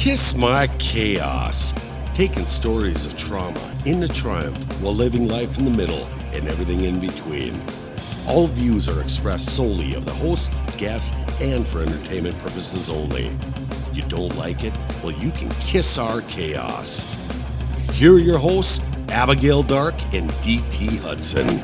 Kiss My Chaos, taking stories of trauma into triumph while living life in the middle and everything in between. All views are expressed solely of the host, guests, and for entertainment purposes only. You don't like it? Well, you can kiss our chaos. Here are your hosts, Abigail Dark and D.T. Hudson.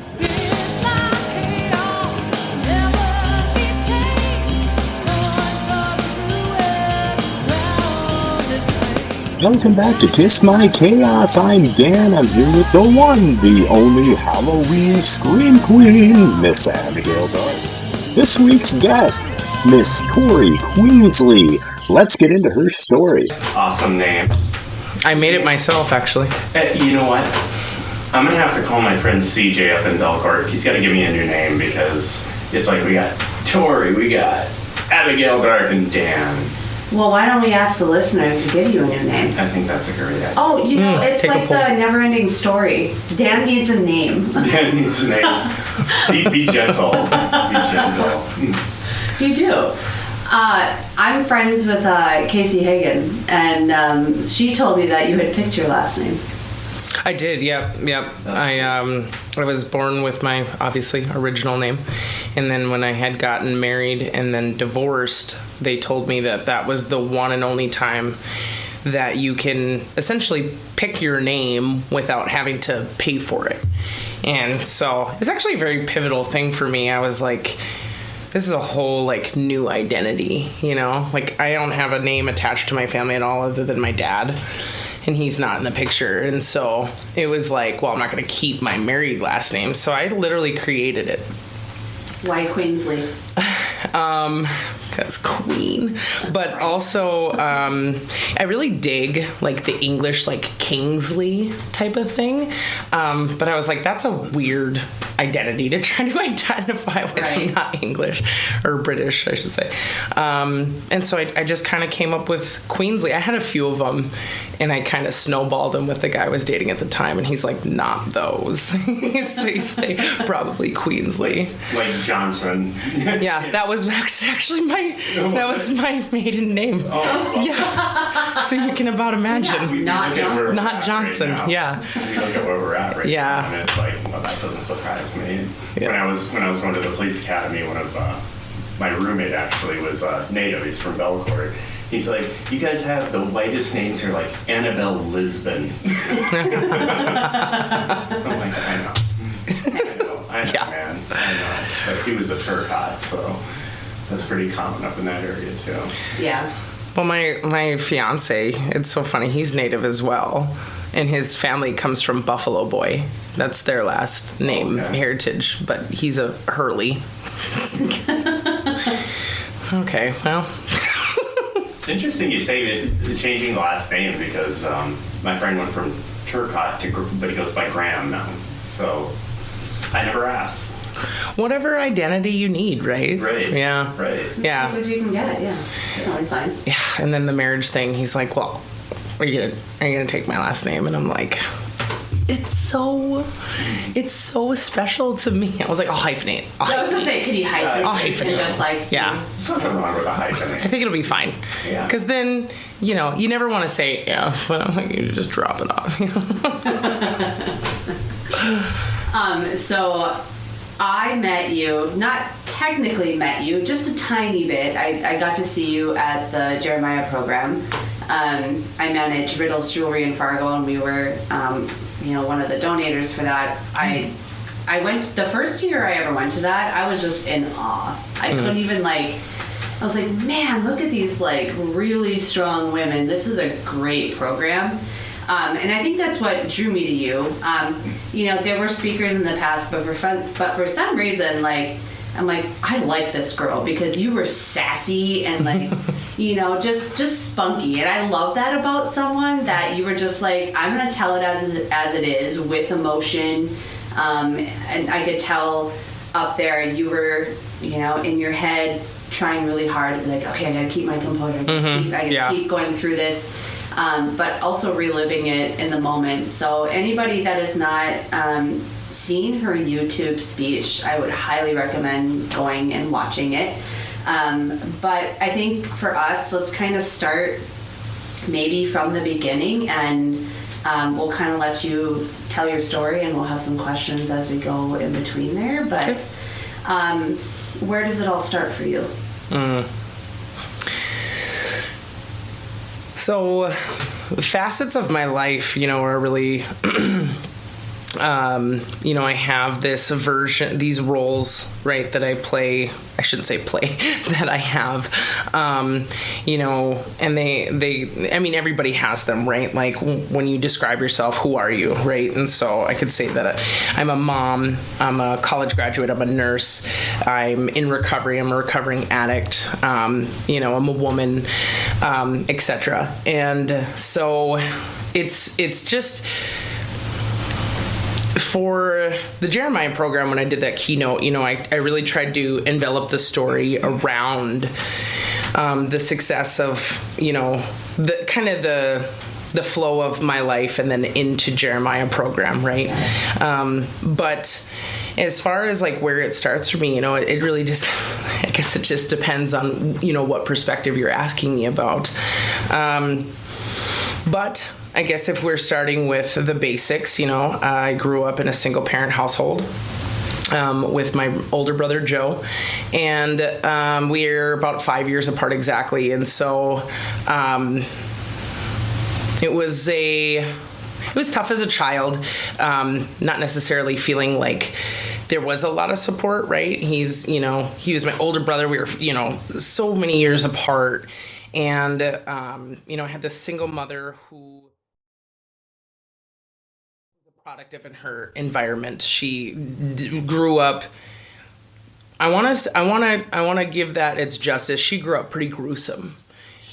Welcome back to Kiss My Chaos. I'm Dan. I'm here with the one, the only Halloween Scream Queen, Miss Abigail Dark. This week's guest, Miss Tory Queensley. Let's get into her story. Awesome name. I made it myself, actually. You know what? I'm going to have to call my friend CJ up in Belcourt. He's got to give me a new name because it's like we got Tory, we got Abigail Dark, and Dan. Well, why don't we ask the listeners to give you a new name? I think that's a great idea. Oh, it's like the never-ending story. Dan needs a name. Dan needs a name. Be gentle. Be gentle. You do. I'm friends with Casey Hagan, and she told me that you had picked your last name. I did, yep. I was born with my, obviously, original name. And then when I had gotten married and then divorced, they told me that that was the one and only time that you can essentially pick your name without having to pay for it. And so it was actually a very pivotal thing for me. I was like, this is a whole, like, new identity, you know? Like, I don't have a name attached to my family at all other than my dad. And he's not in the picture. And so it was like, well, I'm not going to keep my married last name. So I literally created it. Why Queensley? Because Queen. But also, I really dig, like, the English, like, Kingsley type of thing. But I was like, that's a weird identity to try to identify with. Right. I'm not English, or British, I should say. And so I just kind of came up with Queensley. I had a few of them, and I kind of snowballed them with the guy I was dating at the time, and he's like, not those. So he's like, probably Queensley. Like Johnson. Yeah, that was actually my maiden name. Oh. Yeah. So you can about imagine. Yeah, not Johnson. Right, yeah. We look at where we're at right yeah. now, and it's like, well, that doesn't surprise me. Yeah. When I was going to the police academy, one of my roommate actually was native. He's from Belcourt. He's like, you guys have the whitest names here, like Annabelle Lisbon. I'm like, I know, yeah. Man, I know. But he was a Turcotte, so that's pretty common up in that area too. Yeah. Well, my fiance, it's so funny. He's native as well, and his family comes from Buffalo Boy. That's their last name, heritage. But he's a Hurley. Okay, well. It's interesting you say changing the last name because my friend went from Turcotte but he goes by Graham now. So I never asked. Whatever identity you need, right? Right. Yeah. Right. Yeah. But you can get it, yeah. It's totally fine. Yeah, and then the marriage thing, he's like, well, are you gonna take my last name? And I'm like, it's so special to me. I was like, I'll hyphenate. I was gonna say, could you hyphenate? I'll hyphenate. Just like, yeah. There's nothing wrong with a hyphenate. I think it'll be fine. Yeah. Because then, you never want to say, yeah, well, you just drop it off. So I met you, not technically met you, just a tiny bit. I got to see you at the Jeremiah program. I managed Riddle's Jewelry in Fargo, and we were, one of the donators for that. I went, the first year I ever went to that, I was just in awe. I couldn't even, I was like, man, look at these, really strong women. This is a great program. And I think that's what drew me to you. There were speakers in the past, but for some reason, I'm like, I like this girl because you were sassy and just spunky. And I love that about someone, that you were just like, I'm going to tell it as it is with emotion. And I could tell up there you were, in your head trying really hard to be like, okay, I got to keep my composure. I got to keep going through this. But also reliving it in the moment. So anybody that has not seen her YouTube speech, I would highly recommend going and watching it. But I think for us, let's kind of start maybe from the beginning, and we'll kind of let you tell your story, and we'll have some questions as we go in between there. But where does it all start for you? So, facets of my life, are really, I have this version, these roles, right, that I play. I shouldn't say play, that I have, and everybody has them, right? Like when you describe yourself, who are you, right? And so I could say that I'm a mom, I'm a college graduate, I'm a nurse, I'm in recovery, I'm a recovering addict, I'm a woman, etc. And so it's just, for the Jeremiah program, when I did that keynote, I really tried to envelop the story around the success of, the kind of the flow of my life and then into Jeremiah program, right? But as far as like where it starts for me, it really just, I guess it just depends on, what perspective you're asking me about. But I guess if we're starting with the basics, I grew up in a single parent household with my older brother Joe, and we're about 5 years apart exactly. And so it was tough as a child, not necessarily feeling like there was a lot of support, right? He was my older brother. We were, so many years apart. And, I had this single mother who was a product of her environment. She grew up, I want to give that its justice. She grew up pretty gruesome.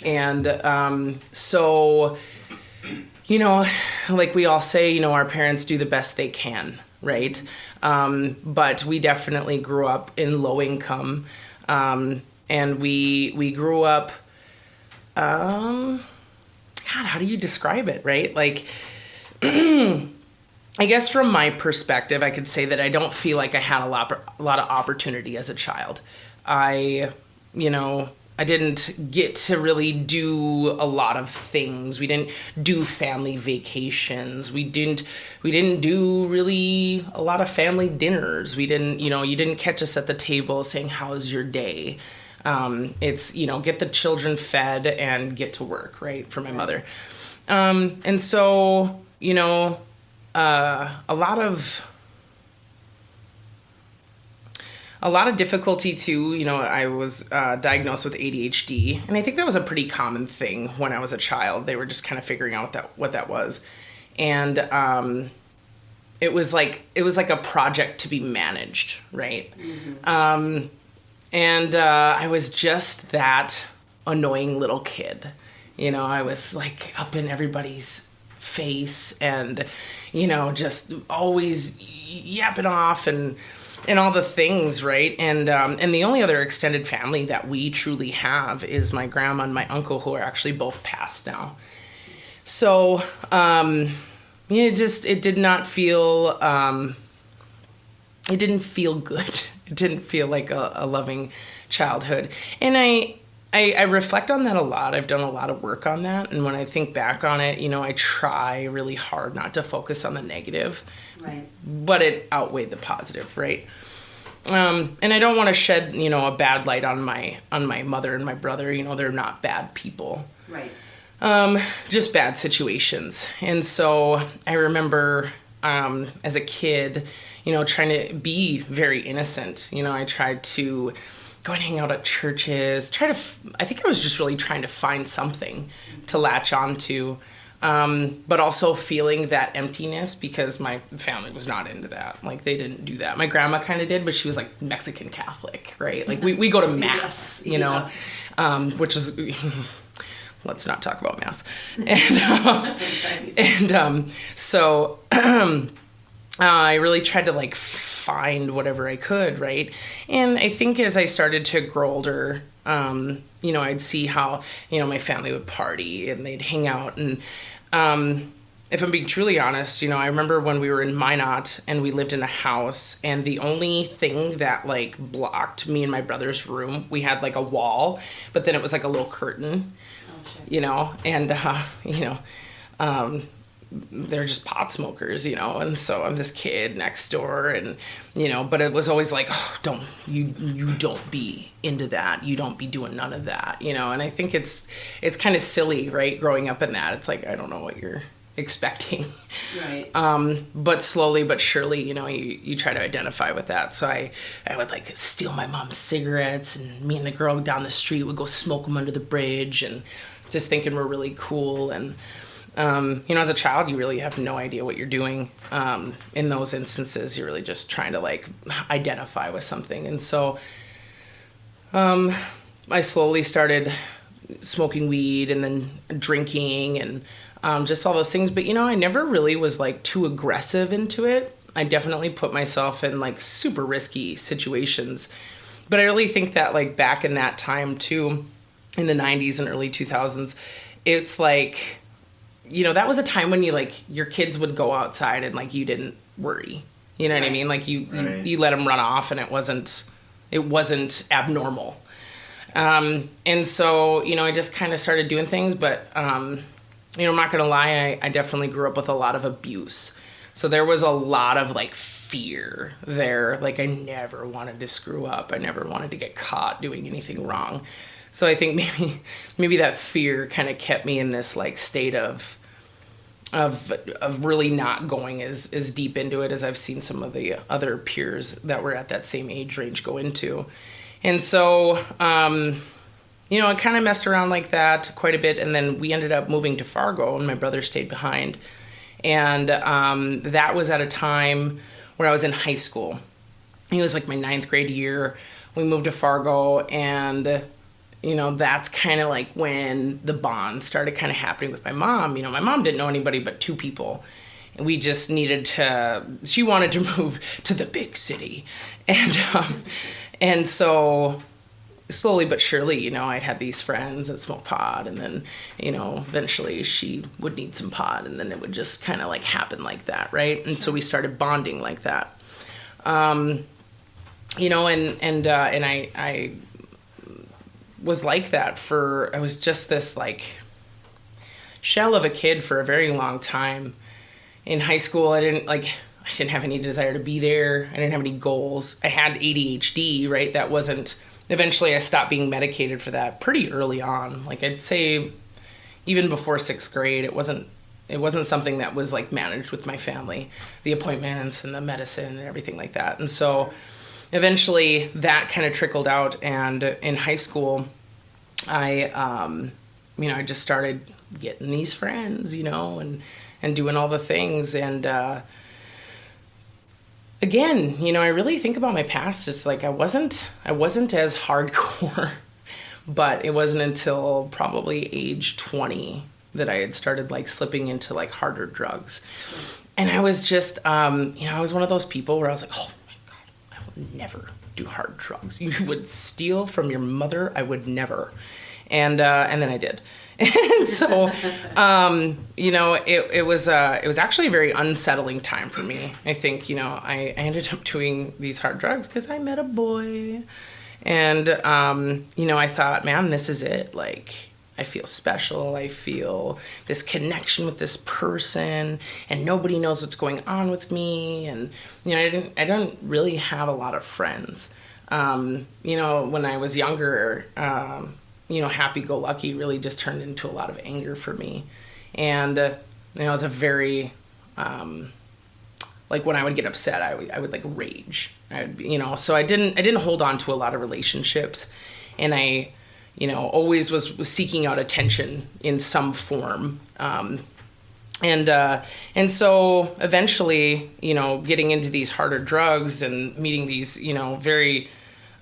And, so, like we all say, our parents do the best they can, right? But we definitely grew up in low income. And we grew up, God, how do you describe it, right? Like, I guess from my perspective, I could say that I don't feel like I had a lot of opportunity as a child. I didn't get to really do a lot of things. We didn't do family vacations. We didn't do really a lot of family dinners. We didn't, you didn't catch us at the table saying, "How's your day?" It's, get the children fed and get to work, right, for my mother. And so, a lot of difficulty too. I was diagnosed with ADHD, and I think that was a pretty common thing when I was a child. They were just kind of figuring out what that was. And it was like a project to be managed, right? Mm-hmm. And I was just that annoying little kid. I was like up in everybody's face and, just always yapping off and all the things, right? And the only other extended family that we truly have is my grandma and my uncle, who are actually both passed now. So, it did not feel, it didn't feel good. It didn't feel like a loving childhood. And I reflect on that a lot. I've done a lot of work on that. And when I think back on it, I try really hard not to focus on the negative. Right. But it outweighed the positive, right? And I don't want to shed, a bad light on my mother and my brother. They're not bad people. Right. Just bad situations. And so I remember as a kid, trying to be very innocent. I tried to go and hang out at churches, I think I was just really trying to find something to latch onto, but also feeling that emptiness because my family was not into that. Like, they didn't do that. My grandma kind of did, but she was like Mexican Catholic, right? Like, we go to Mass, which is... Let's not talk about Mass. And so I really tried to find whatever I could, right? And I think as I started to grow older, I'd see how, my family would party and they'd hang out. And if I'm being truly honest, I remember when we were in Minot and we lived in a house, and the only thing that blocked me and my brother's room, we had a wall, but then it was a little curtain. you know, and, you know, they're just pot smokers, you know, and so I'm this kid next door, and, you know, but it was always like, oh, you don't be into that. You don't be doing none of that, you know, and I think it's kind of silly, right? Growing up in that, it's like, I don't know what you're expecting. Right. But slowly but surely, you know, you try to identify with that. So I would like steal my mom's cigarettes, and me and the girl down the street would go smoke them under the bridge, and just thinking we're really cool. And, you know, as a child, you really have no idea what you're doing. In those instances, you're really just trying to like identify with something. And so, I slowly started smoking weed and then drinking and, just all those things. But, you know, I never really was like too aggressive into it. I definitely put myself in like super risky situations. But I really think that like back in that time too, in the 90s and early 2000s, it's like, you know, that was a time when you like your kids would go outside and like you didn't worry. You know what I mean? Like you let them run off, and it wasn't abnormal. And so, you know, I just kind of started doing things, but, you know, I'm not going to lie, I definitely grew up with a lot of abuse. So there was a lot of like fear there. Like I never wanted to screw up. I never wanted to get caught doing anything wrong. So I think maybe that fear kind of kept me in this like state of really not going as deep into it as I've seen some of the other peers that were at that same age range go into. And so, you know, I kind of messed around like that quite a bit, and then we ended up moving to Fargo, and my brother stayed behind. And that was at a time where I was in high school. It was like my 9th grade year. We moved to Fargo, and, you know, that's kind of like when the bond started kind of happening with my mom. You know, my mom didn't know anybody but 2 people. And we just she wanted to move to the big city. And so slowly but surely, you know, I'd had these friends that smoked pot, and then, you know, eventually she would need some pot, and then it would just kind of like happen like that, right? And so we started bonding like that. You know, and I was like that I was just this like shell of a kid for a very long time. In high school, I didn't have any desire to be there. I didn't have any goals. I had ADHD, right? Eventually I stopped being medicated for that pretty early on. Like I'd say even before 6th grade, it wasn't something that was like managed with my family, the appointments and the medicine and everything like that. And so eventually that kind of trickled out. And in high school, I just started getting these friends, you know, and doing all the things. And, again, you know, I really think about my past. It's like I wasn't as hardcore, but it wasn't until probably age 20 that I had started like slipping into like harder drugs. And I was just, you know, I was one of those people where I was like, oh my God, I would never do hard drugs. You would steal from your mother. I would never. And then I did. And so, you know, it was actually a very unsettling time for me. I think, you know, I ended up doing these hard drugs because I met a boy, and, you know, I thought, man, this is it. Like, I feel special. I feel this connection with this person, and nobody knows what's going on with me. And, you know, I don't really have a lot of friends. You know, when I was younger, you know, happy-go-lucky really just turned into a lot of anger for me. And, you know, I was a very, like when I would get upset, I would like rage. You know, so I didn't hold on to a lot of relationships. And I, you know, always was seeking out attention in some form. And so eventually, you know, getting into these harder drugs and meeting these, you know, very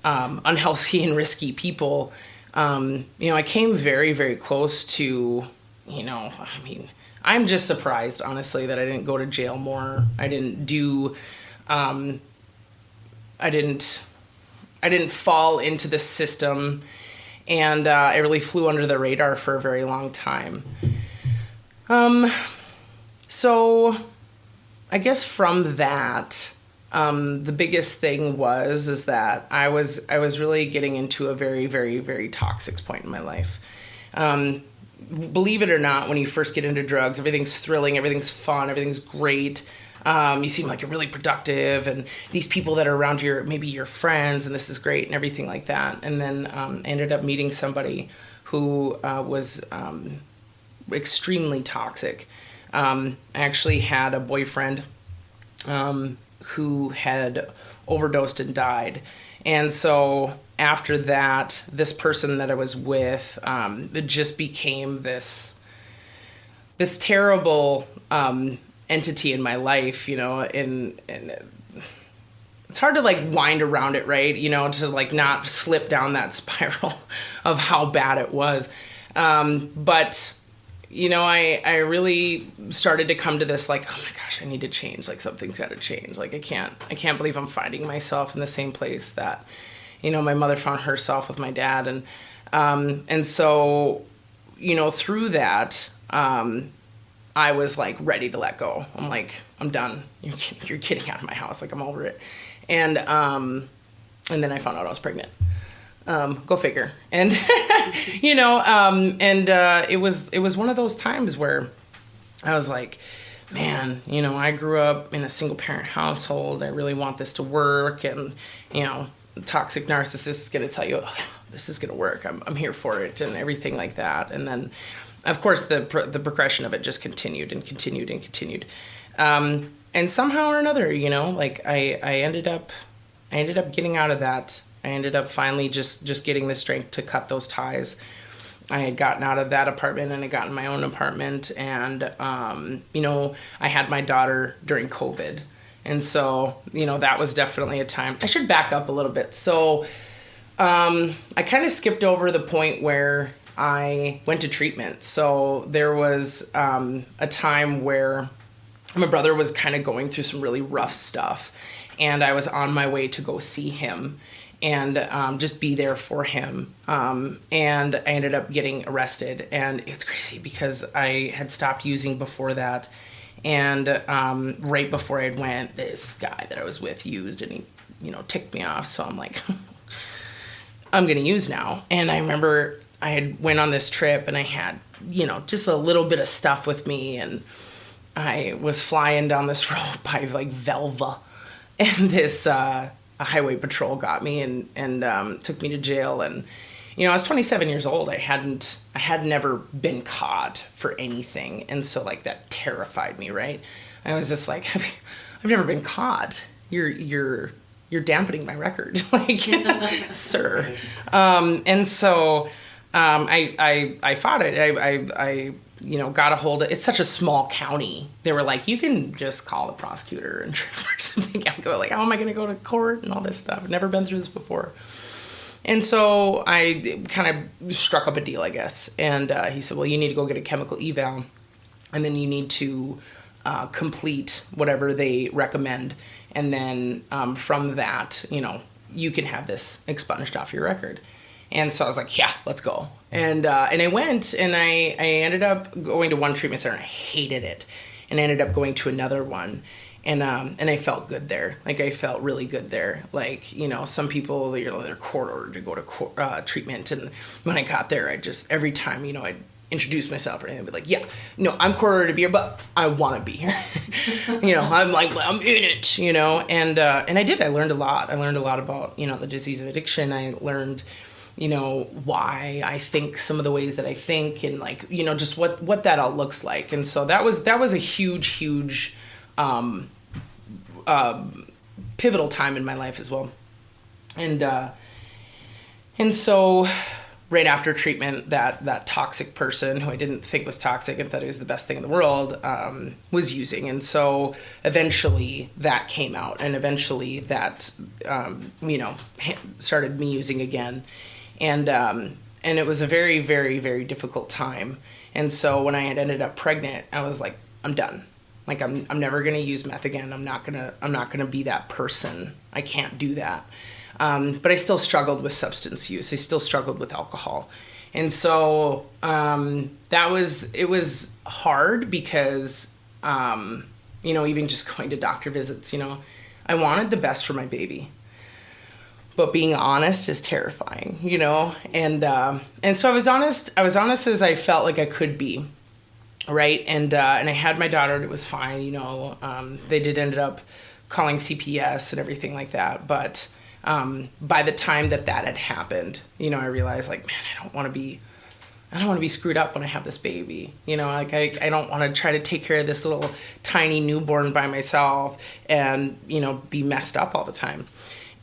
unhealthy and risky people, you know, I came very, very close to, you know, I mean, I'm just surprised, honestly, that I didn't go to jail more. I didn't fall into the system, and I really flew under the radar for a very long time. So I guess from that, the biggest thing is that I was really getting into a very, very, very toxic point in my life. believe it or not, when you first get into drugs, everything's thrilling, everything's fun, everything's great. You seem like you're really productive, and these people that are around you, maybe your friends, and this is great and everything like that. And then I ended up meeting somebody who was extremely toxic. I actually had a boyfriend who had overdosed and died. And so after that, this person that I was with, it just became this terrible entity in my life, and it's hard to like wind around it, right? To like not slip down that spiral of how bad it was. But I really started to come to this like, oh my gosh, I need to change. Like something's got to change. Like I can't believe I'm finding myself in the same place that, my mother found herself with my dad. And so, through that, I was like ready to let go. I'm like, I'm done. You're getting out of my house. Like I'm over it. And then I found out I was pregnant. Go figure. And, it was one of those times where I was like, man, I grew up in a single parent household. I really want this to work. And, toxic narcissist is going to tell you, oh, this is going to work. I'm here for it and everything like that. And then, of course, the progression of it just continued and continued and continued. And somehow or another, I ended up getting out of that. I ended up finally just getting the strength to cut those ties. I had gotten out of that apartment and I got in my own apartment. And, I had my daughter during COVID. And so, that was definitely a time. I should back up a little bit. So I kind of skipped over the point where I went to treatment. So there was a time where my brother was kind of going through some really rough stuff. And I was on my way to go see him and just be there for him. And I ended up getting arrested. And it's crazy because I had stopped using before that. And right before I went, this guy that I was with used and he, ticked me off. So I'm like, I'm going to use now. And I remember I had went on this trip and I had, just a little bit of stuff with me. And I was flying down this road by like Velva. And this highway patrol got me and took me to jail. And, I was 27 years old. I had never been caught for anything. And so like that terrified me, right? I was just like, I've never been caught. You're dampening my record. Like, sir. And so I fought it. I got a hold of, it's such a small county. They were like, you can just call the prosecutor and work something out. They're like, how am I going to go to court and all this stuff? I've never been through this before. And so I kind of struck up a deal, I guess. And he said, well, you need to go get a chemical eval. And then you need to complete whatever they recommend. And then from that, you can have this expunged off your record. And so I was like, yeah, let's go. And I went and I ended up going to one treatment center and I hated it. And I ended up going to another one. And I felt good there. Like I felt really good there. Like, some people, they're court ordered to go to treatment. And when I got there, I just, every time, I'd introduce myself or anything, I'd be like, yeah, no, I'm court ordered to be here, but I want to be here. I'm like, I'm in it, and I did. I learned a lot. I learned a lot about, the disease of addiction. I learned, why I think some of the ways that I think and like, just what that all looks like. And so that was a huge, pivotal time in my life as well. And so right after treatment, that toxic person who I didn't think was toxic and thought he was the best thing in the world, was using. And so eventually that came out and eventually that, started me using again. And it was a very, very, very difficult time. And so when I had ended up pregnant, I was like, I'm done. Like I'm never going to use meth again. I'm not going to be that person. I can't do that. But I still struggled with substance use. I still struggled with alcohol. And so, it was hard because, even just going to doctor visits, I wanted the best for my baby, but being honest is terrifying, you know? And so I was honest as I felt like I could be. Right. And I had my daughter and it was fine. You know, they did ended up calling CPS and everything like that. But by the time that had happened, you know, I realized like, man, I don't want to be screwed up when I have this baby. You know, like I don't want to try to take care of this little tiny newborn by myself and, you know, be messed up all the time.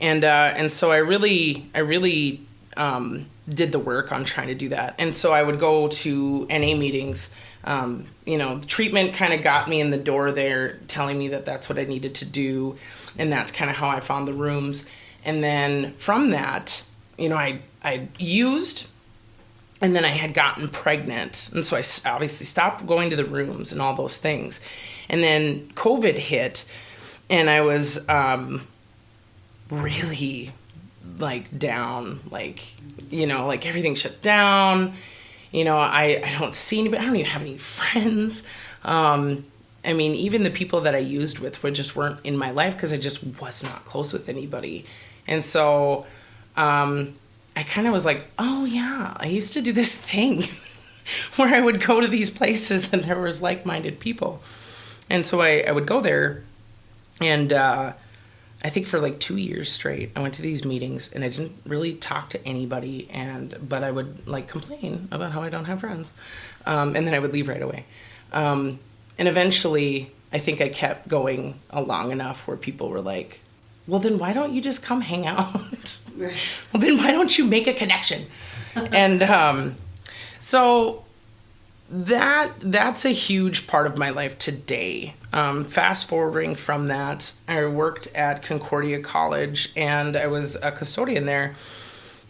And so I really did the work on trying to do that. And so I would go to NA meetings. You know, treatment kind of got me in the door there, telling me that that's what I needed to do. And that's kind of how I found the rooms. And then from that, you know, I used, and then I had gotten pregnant. And so I obviously stopped going to the rooms and all those things. And then COVID hit, and I was really like down, like, you know, like everything shut down. You know, I don't see anybody. I don't even have any friends. I mean, even the people that I used with just weren't in my life because I just was not close with anybody. And so I kind of was like, oh, yeah, I used to do this thing where I would go to these places and there was like-minded people. And so I would go there, and I think for like 2 years straight, I went to these meetings and I didn't really talk to anybody, but I would like complain about how I don't have friends. And then I would leave right away. And eventually I think I kept going long enough where people were like, well, then why don't you just come hang out? Right. Well, then why don't you make a connection? And so that's a huge part of my life today. Fast forwarding from that, I worked at Concordia College and I was a custodian there.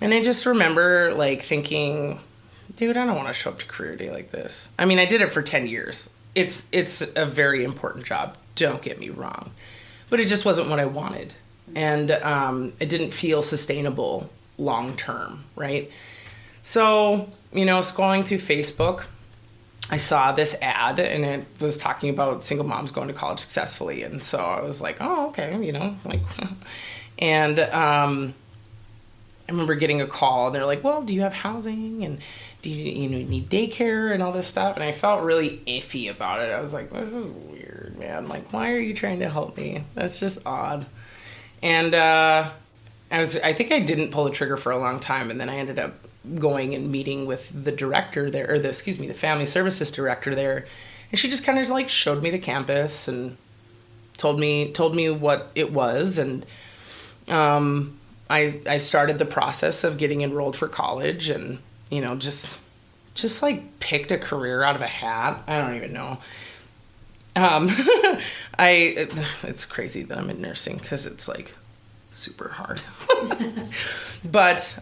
And I just remember like thinking, dude, I don't want to show up to career day like this. I mean, I did it for 10 years. It's a very important job. Don't get me wrong, but it just wasn't what I wanted. And it didn't feel sustainable long term. Right. So, you know, scrolling through Facebook, I saw this ad and it was talking about single moms going to college successfully. And so I was like, oh, okay, you know, like, and I remember getting a call and they're like, well, do you have housing? And do you need daycare and all this stuff? And I felt really iffy about it. I was like, this is weird, man. Like, why are you trying to help me? That's just odd. And I think I didn't pull the trigger for a long time. And then I ended up going and meeting with the director there, or the family services director there. And she just kind of like showed me the campus and told me what it was. And I started the process of getting enrolled for college, and, you know, just like picked a career out of a hat. I don't even know. It's crazy that I'm in nursing because it's like super hard. But,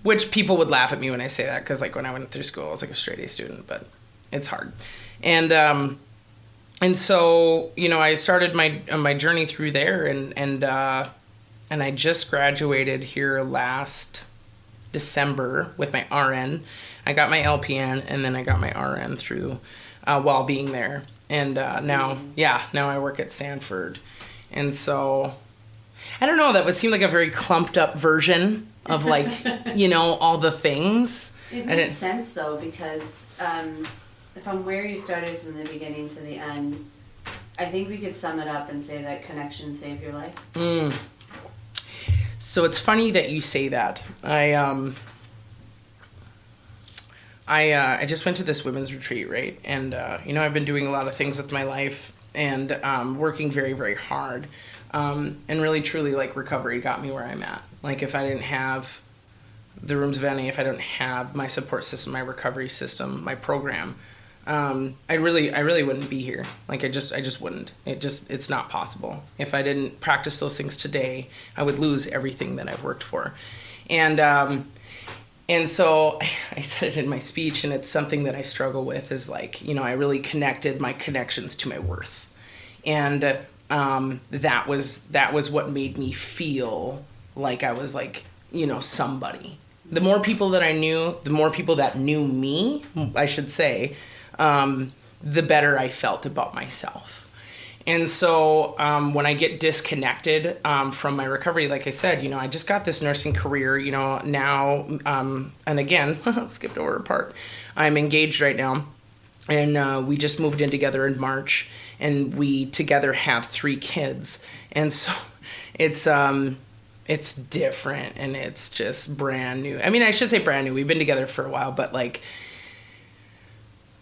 which people would laugh at me when I say that, because like when I went through school, I was like a straight A student, but it's hard. And so, you know, I started my journey through there, and I just graduated here last December with my RN. I got my LPN, and then I got my RN through while being there. And now I work at Sanford. And so, I don't know, that would seem like a very clumped up version of like, you know, all the things. It makes sense though, because from where you started from the beginning to the end, I think we could sum it up and say that connections save your life. So it's funny that you say that. I just went to this women's retreat, right? And, you know, I've been doing a lot of things with my life and working very, very hard. And really, truly, like, recovery got me where I'm at. Like, if I didn't have the rooms of NA, if I didn't have my support system, my recovery system, my program, I really wouldn't be here. Like, I just wouldn't. It's not possible. If I didn't practice those things today, I would lose everything that I've worked for. And so I said it in my speech, and it's something that I struggle with, is like, you know, I really connected my connections to my worth. And that was what made me feel like I was like, you know, somebody. The more people that I knew, the more people that knew me, I should say, the better I felt about myself. And so when I get disconnected from my recovery, like I said, I just got this nursing career, now, and again, skipped over a part. I'm engaged right now, and we just moved in together in March, and we together have 3 kids. And so it's different, and it's just brand new. I mean, I should say brand new. We've been together for a while, but like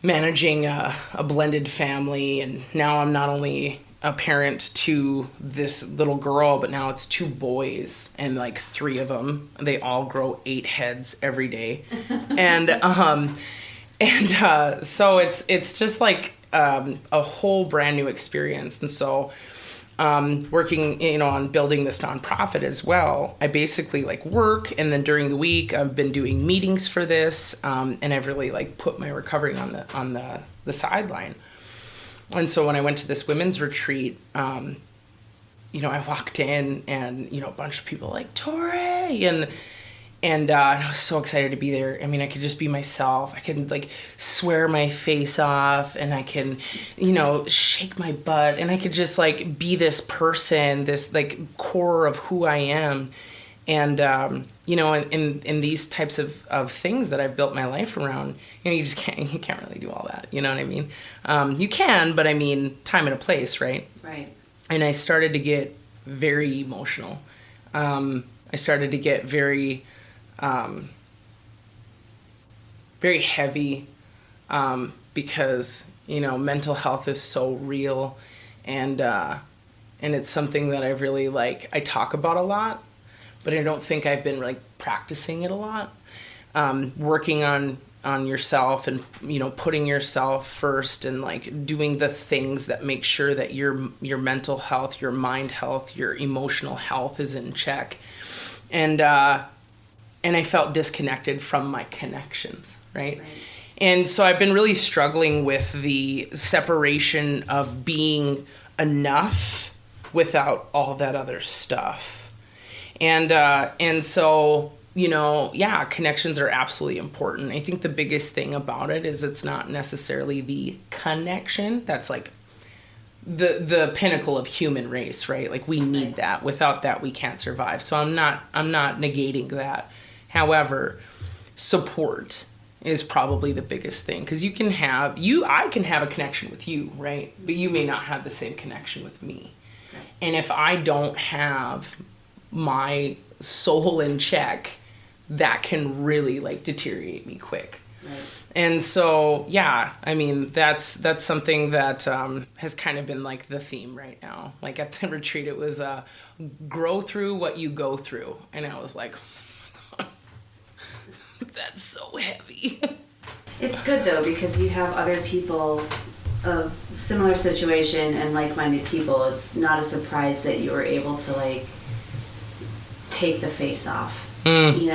managing a blended family, and now I'm not only a parent to this little girl, but now it's 2 boys, and like 3 of them, they all grow 8 heads every day. So it's just like a whole brand new experience. And so working, on building this nonprofit as well, I basically like work, and then during the week I've been doing meetings for this, and I've really like put my recovery on the sideline. And so when I went to this women's retreat, I walked in, and a bunch of people like, Tory, and I was so excited to be there. I mean, I could just be myself. I could like swear my face off, and I can, shake my butt, and I could just like be this person, this like core of who I am. And, in these types of things that I've built my life around, you can't really do all that. You know what I mean? You can, but I mean, time and a place, right? Right. And I started to get very emotional. I started to get very heavy, because, mental health is so real, and it's something that I've really I talk about a lot, but I don't think I've been like practicing it a lot. Working on yourself, and, putting yourself first, and like doing the things that make sure that your mental health, your mind health, your emotional health is in check. And I felt disconnected from my connections, right? And so I've been really struggling with the separation of being enough without all that other stuff. And so, connections are absolutely important. I think the biggest thing about it is it's not necessarily the connection. That's like the pinnacle of human race, right? Like we need that. Without that, we can't survive. So I'm not negating that. However, support is probably the biggest thing, because I can have a connection with you, right? But you may not have the same connection with me. Right. And if I don't have my soul in check, that can really deteriorate me quick. Right. And so, I mean, that's something that has kind of been the theme right now. Like at the retreat, it was grow through what you go through. And I was like, that's so heavy. It's good though, because you have other people of similar situation and like-minded people. It's not a surprise that you were able to take the face off. In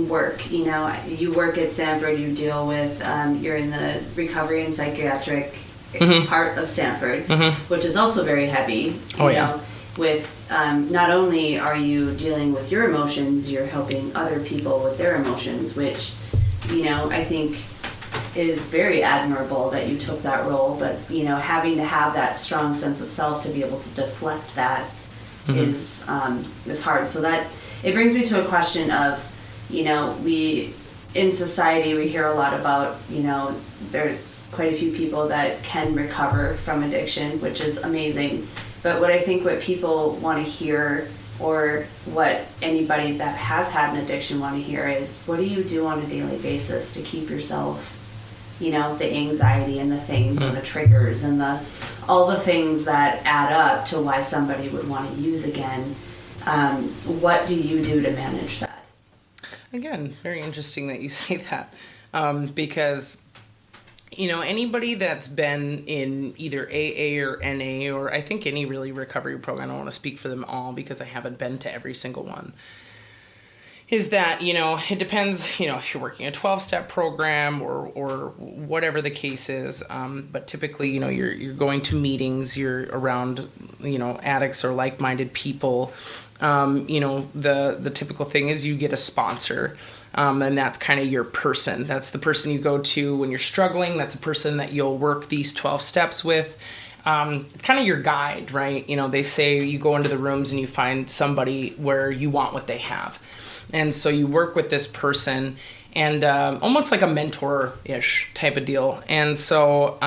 work, you work at Sanford, you deal with, you're in the recovery and psychiatric part of Sanford, which is also very heavy. With not only are you dealing with your emotions, you're helping other people with their emotions, which, I think is very admirable that you took that role. But, having to have that strong sense of self to be able to deflect that is hard. So that it brings me to a question of, we in society we hear a lot about, there's quite a few people that can recover from addiction, which is amazing. But what people want to hear, or what anybody that has had an addiction want to hear, is what do you do on a daily basis to keep yourself, the anxiety and the things and the triggers and all the things that add up to why somebody would want to use again. What do you do to manage that? Again, very interesting that you say that, because anybody that's been in either AA or NA, or I think any really recovery program, I don't want to speak for them all because I haven't been to every single one, is that, it depends, if you're working a 12-step program or whatever the case is. But typically, you're going to meetings, you're around, addicts or like-minded people. The typical thing is you get a sponsor. And that's kind of your person. That's the person you go to when you're struggling. That's the person that you'll work these 12 steps with. it's kind of your guide, right? You know, they say you go into the rooms and you find somebody where you want what they have. And so you work with this person, and almost like a mentor-ish type of deal. And so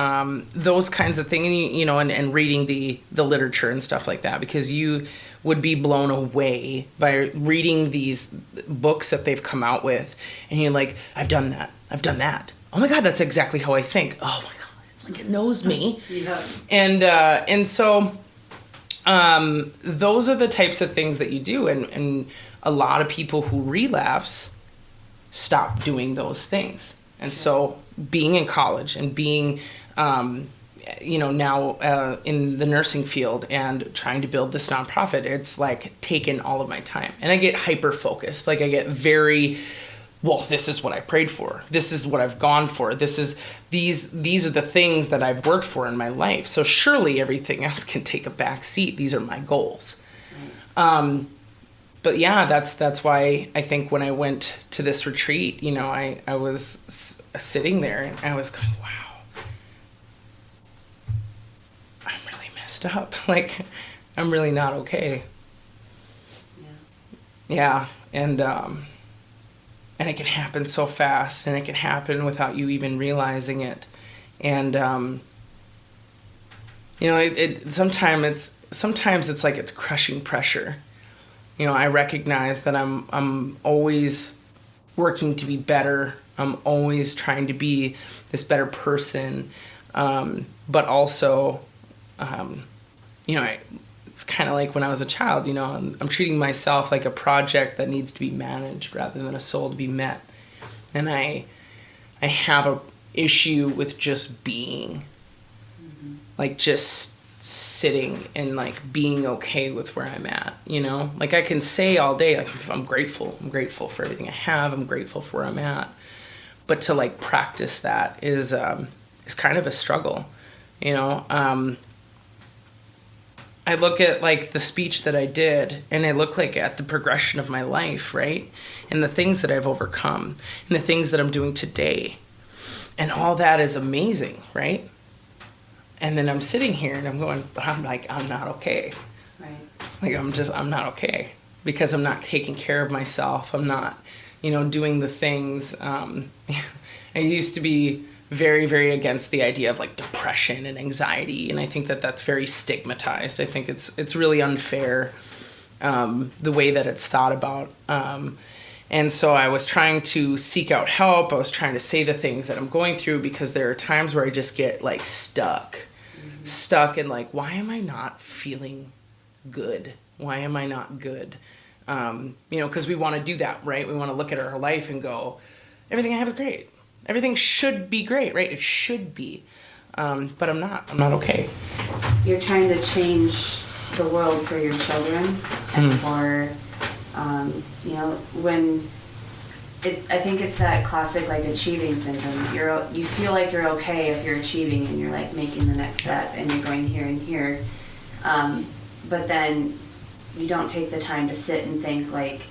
those kinds of things, you know, and reading the literature and stuff like that, because you would be blown away by reading these books that they've come out with. And you're like, I've done that. I've done that. Oh my God, that's exactly how I think. Oh my God, it's like it knows me. Yeah. And so those are the types of things that you do. And a lot of people who relapse stop doing those things. And so being in college and being, you know, now in the nursing field and trying to build this nonprofit, it's like taken all of my time. And I get hyper focused. Like I get very, well, this is what I prayed for. This is what I've gone for. These are the things that I've worked for in my life. So surely everything else can take a back seat. These are my goals. But yeah, that's why I think when I went to this retreat, you know, I was sitting there and I was going, wow, I'm really messed up. Like, I'm really not okay. Yeah. And it can happen so fast, and it can happen without you even realizing it. And, you know, sometimes it's like it's crushing pressure. You know, I recognize that I'm always working to be better. I'm always trying to be this better person. But also, you know, it's kind of like when I was a child, you know, I'm treating myself like a project that needs to be managed rather than a soul to be met. And I have a issue with just being, like just sitting and like being okay with where I'm at, you know? Like I can say all day, like I'm grateful for everything I have. I'm grateful for where I'm at. But to like practice that is kind of a struggle, you know? I look at like the speech that I did, and I look like at the progression of my life, right? And the things that I've overcome and the things that I'm doing today. And all that is amazing, right? And then I'm sitting here and I'm going, but I'm like, I'm not okay. Right. Like I'm not okay because I'm not taking care of myself. I'm not, you know, doing the things. I used to be very, very against the idea of like depression and anxiety. And I think that that's very stigmatized. I think it's really unfair, the way that it's thought about. And so I was trying to seek out help. I was trying to say the things that I'm going through, because there are times where I just get like stuck in like, why am I not feeling good? Why am I not good? You know, because we want to do that, right? We want to look at our life and go, everything I have is great. Everything should be great, right? It should be. But I'm not okay. You're trying to change the world for your children and for, you know, when I think it's that classic like achieving syndrome. You feel like you're okay if you're achieving and you're like making the next step and you're going here and here, but then you don't take the time to sit and think like,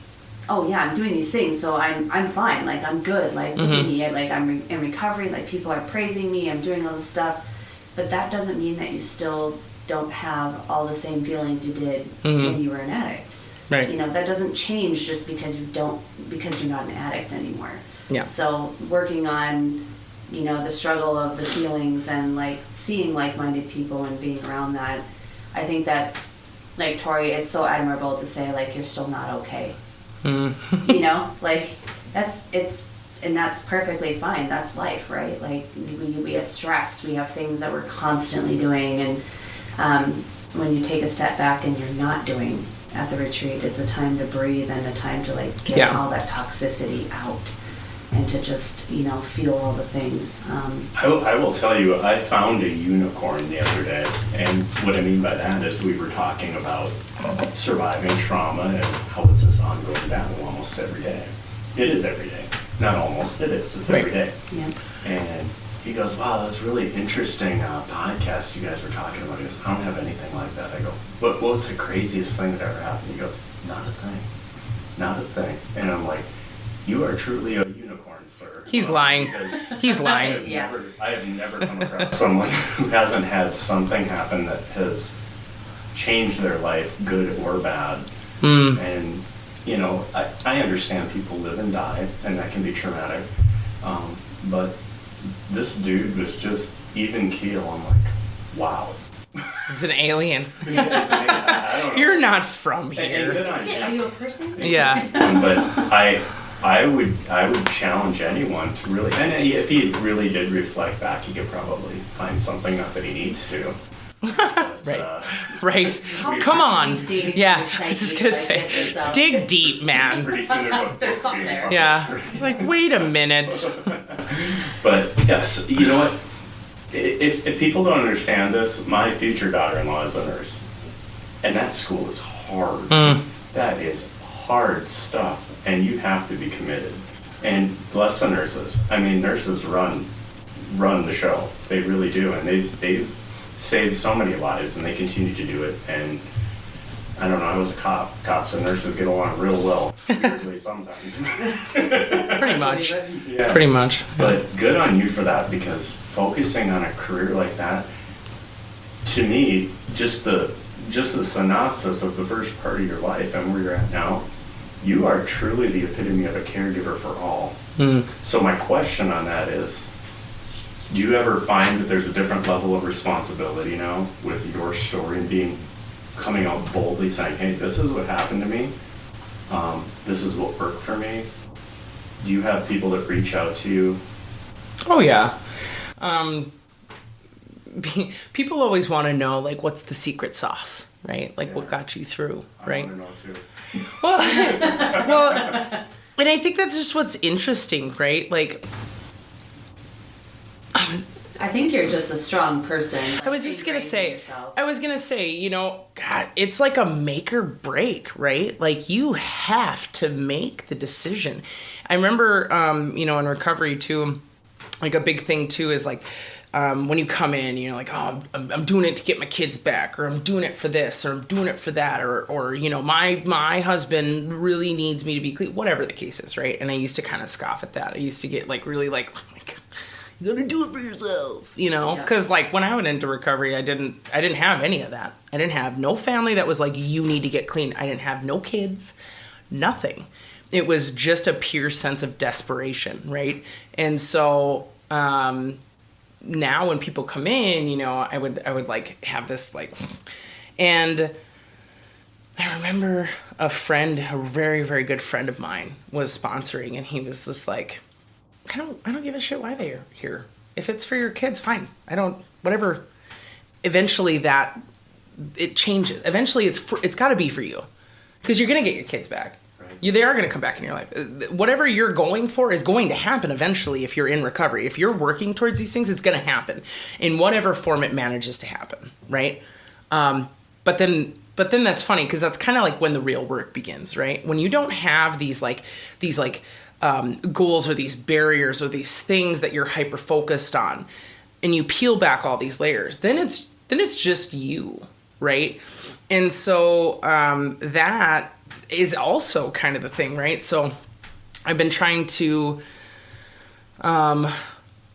oh yeah, I'm doing these things, so I'm fine. Like I'm good. Like look at me. Like I'm in recovery. Like people are praising me. I'm doing all this stuff, but that doesn't mean that you still don't have all the same feelings you did when you were an addict. Right. You know, that doesn't change just because you're not an addict anymore. Yeah. So working on, you know, the struggle of the feelings and like seeing like-minded people and being around that, I think that's like Tory, it's so admirable to say like you're still not okay. You know, like that's perfectly fine. That's life, right? Like we have stress, we have things that we're constantly doing, and when you take a step back and you're not doing at the retreat, it's a time to breathe and a time to like get all that toxicity out and to just, you know, feel all the things. I will tell you, I found a unicorn the other day, and what I mean by that is we were talking about surviving trauma and how it's this ongoing battle almost every day. It is every day. Not almost, it is. It's every day. Yeah. And he goes, wow, that's really interesting podcast you guys were talking about. He goes, I don't have anything like that. I go, what was the craziest thing that ever happened? He goes, not a thing. Not a thing. And I'm like, you are truly a unicorn, sir. He's lying. Because He's lying. I have never come across someone who hasn't had something happen that has changed their life, good or bad. And, you know, I understand people live and die, and that can be traumatic. But this dude was just even keel. I'm like, wow. He's an alien. I don't know. You're not from And here. good on Are him. you a person? Yeah. But I would challenge anyone to really, and if he really did reflect back, he could probably find something, not that he needs to. But, Right. Right. How Come far on. have you digged Yeah. into your I was just psyche gonna to say, get this out? dig deep, man. Pretty soon there's a There's book something being there. published. Yeah. It's like, wait a minute. But yes, you know what? If people don't understand this, my future daughter-in-law is a nurse, and that school is hard. That is hard stuff, and you have to be committed. And bless the nurses. I mean, nurses run the show. They really do, and they've saved so many lives, and they continue to do it. And I don't know. I was a cop. Cops and nurses get along real well, weirdly sometimes. Pretty much. Yeah. Pretty much. But good on you for that, because focusing on a career like that, to me, just the synopsis of the first part of your life and where you're at now, you are truly the epitome of a caregiver for all. So my question on that is, do you ever find that there's a different level of responsibility now with your story and coming out boldly saying, hey, this is what happened to me, this is what worked for me? Do you have people that reach out to you? Oh, yeah. People always want to know, like, what's the secret sauce, right? Like, what got you through, right? I want to know too. Well, and I think that's just what's interesting, right? Like, I think you're just a strong person. I was just gonna say, you know, God, it's like a make or break, right? Like, you have to make the decision. I remember, you know, in recovery too, like a big thing too is like, when you come in, you're like, oh, I'm doing it to get my kids back, or I'm doing it for this, or I'm doing it for that, or you know, my husband really needs me to be clean, whatever the case is, right? And I used to kind of scoff at that. I used to get like really like, oh my God, you gotta do it for yourself, you know? Because like when I went into recovery, I didn't have any of that. I didn't have no family that was like, you need to get clean. I didn't have no kids, nothing. It was just a pure sense of desperation, right? And so now when people come in, you know, I would like have this like, and I remember a very, very good friend of mine was sponsoring, and he was just like, I don't give a shit why they're here. If it's for your kids, fine. Whatever. Eventually it changes. Eventually it's got to be for you, because you're going to get your kids back. They are going to come back in your life. Whatever you're going for is going to happen eventually if you're in recovery. If you're working towards these things, it's going to happen in whatever form it manages to happen, right? But then that's funny, because that's kind of like when the real work begins, right? When you don't have these goals or these barriers or these things that you're hyper focused on, and you peel back all these layers, then it's just you, right? And so that is also kind of the thing, right? So I've been trying to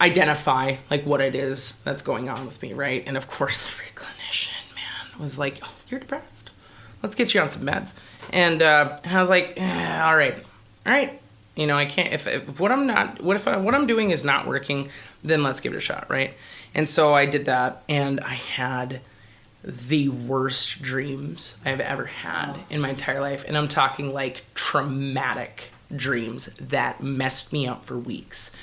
identify like what it is that's going on with me, right? And of course the free clinician, man, was like, oh, you're depressed, let's get you on some meds. And I was like, all right, you know, I can't, if what I'm doing is not working, then let's give it a shot, right? And so I did that, and I had the worst dreams I've ever had in my entire life. And I'm talking like traumatic dreams that messed me up for weeks.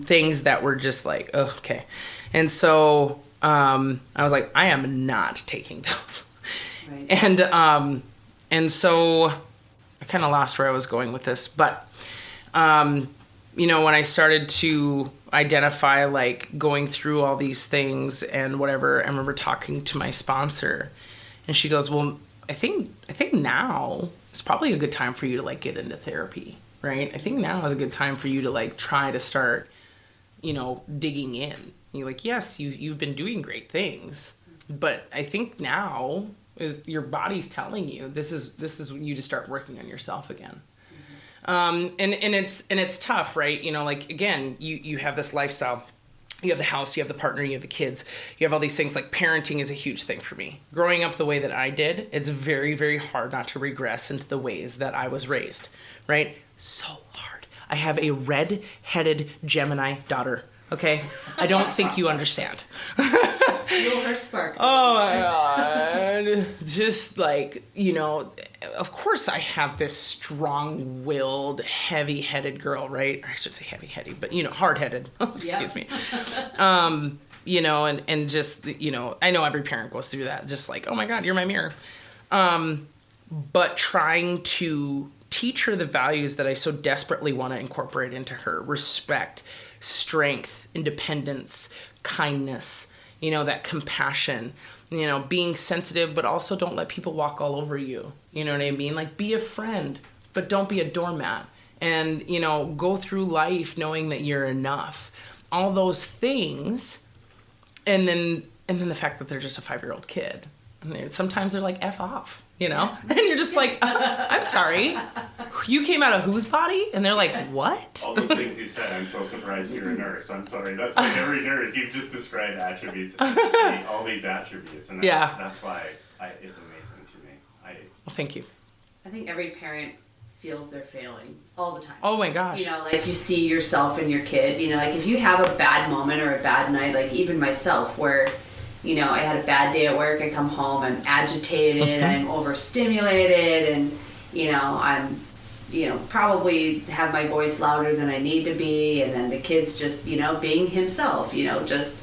Things that were just like, oh, okay. And so I was like, I am not taking those. Right. And so I kind of lost where I was going with this. But, you know, when I started to identify like going through all these things and whatever, I remember talking to my sponsor, and she goes, well, I think now is probably a good time for you to like get into therapy, right? I think now is a good time for you to like try to start, you know, digging in. And you're like, yes, you've been doing great things, but I think now is your body's telling you this is you to start working on yourself again. And it's tough, right? You know, like, again, you have this lifestyle. You have the house, you have the partner, you have the kids, you have all these things. Like, parenting is a huge thing for me. Growing up the way that I did, it's very, very hard not to regress into the ways that I was raised, right? So hard. I have a red-headed Gemini daughter, okay? I don't think you understand. Feel her spark. Oh my God. Just like, you know, of course I have this strong-willed, heavy-headed girl, right? Or I should say heavy-headed, but, you know, hard-headed. Excuse me. You know, and just, you know, I know every parent goes through that. Just like, oh my God, you're my mirror. But trying to teach her the values that I so desperately want to incorporate into her: respect, strength, independence, kindness, you know, that compassion, you know, being sensitive, but also don't let people walk all over you. You know what I mean? Like, be a friend, but don't be a doormat. And, you know, go through life knowing that you're enough. All those things. And then the fact that they're just a 5-year-old kid. And sometimes they're like, F off, you know? And you're just like, I'm sorry. You came out of whose body? And they're like, what? All those things you said, I'm so surprised you're a nurse. I'm sorry. That's like every nurse. You've just described attributes. All these attributes. And that's why it's amazing to me. Well, thank you. I think every parent feels they're failing all the time. Oh my gosh. You know, like, you see yourself in your kid. You know, like, if you have a bad moment or a bad night, like even myself, where, you know, I had a bad day at work, I come home, I'm agitated, I'm overstimulated, and, you know, I'm, you know, probably have my voice louder than I need to be, and then the kid's just, you know, being himself, you know, just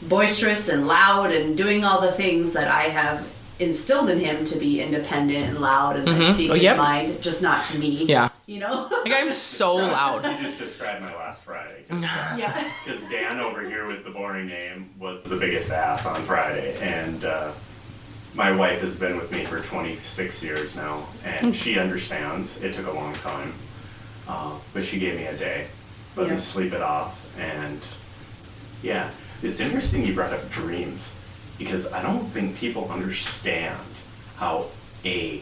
boisterous and loud and doing all the things that I have instilled in him to be independent and loud and like, speak his mind, just not to me. Yeah. You know? Like, I'm so loud. You just described my last Friday. Yeah. Because Dan over here with the boring name was the biggest ass on Friday. And my wife has been with me for 26 years now. And she understands. It took a long time. But she gave me a day. Let me sleep it off. And yeah, it's interesting you brought up dreams. Because I don't think people understand how a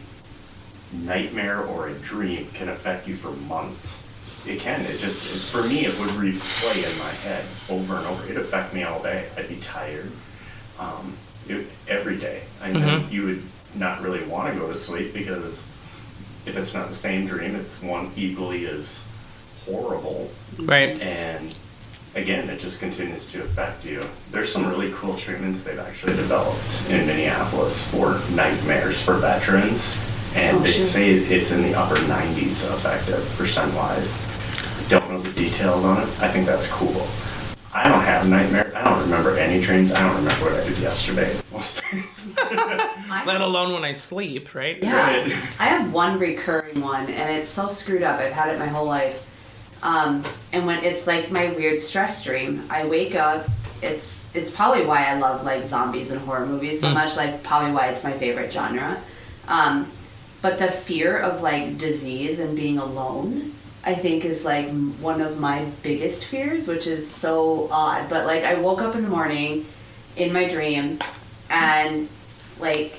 nightmare or a dream can affect you for months. It can. For me, it would replay in my head over and over. It'd affect me all day. I'd be tired every day. I know you would not really want to go to sleep, because if it's not the same dream, it's one equally as horrible. Right. And again, it just continues to affect you. There's some really cool treatments they've actually developed in Minneapolis for nightmares for veterans. And they say it's in the upper 90s effective percent-wise. Don't know the details on it. I think that's cool. I don't have nightmares. I don't remember any dreams. I don't remember what I did yesterday most days. Let alone when I sleep, right? Yeah. Right. I have one recurring one, and it's so screwed up. I've had it my whole life. And when it's like my weird stress dream, I wake up. It's probably why I love like zombies and horror movies so much. Like, probably why it's my favorite genre. But the fear of like disease and being alone, I think, is like one of my biggest fears, which is so odd. But like, I woke up in the morning in my dream, and like,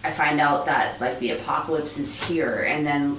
I find out that like the apocalypse is here, and then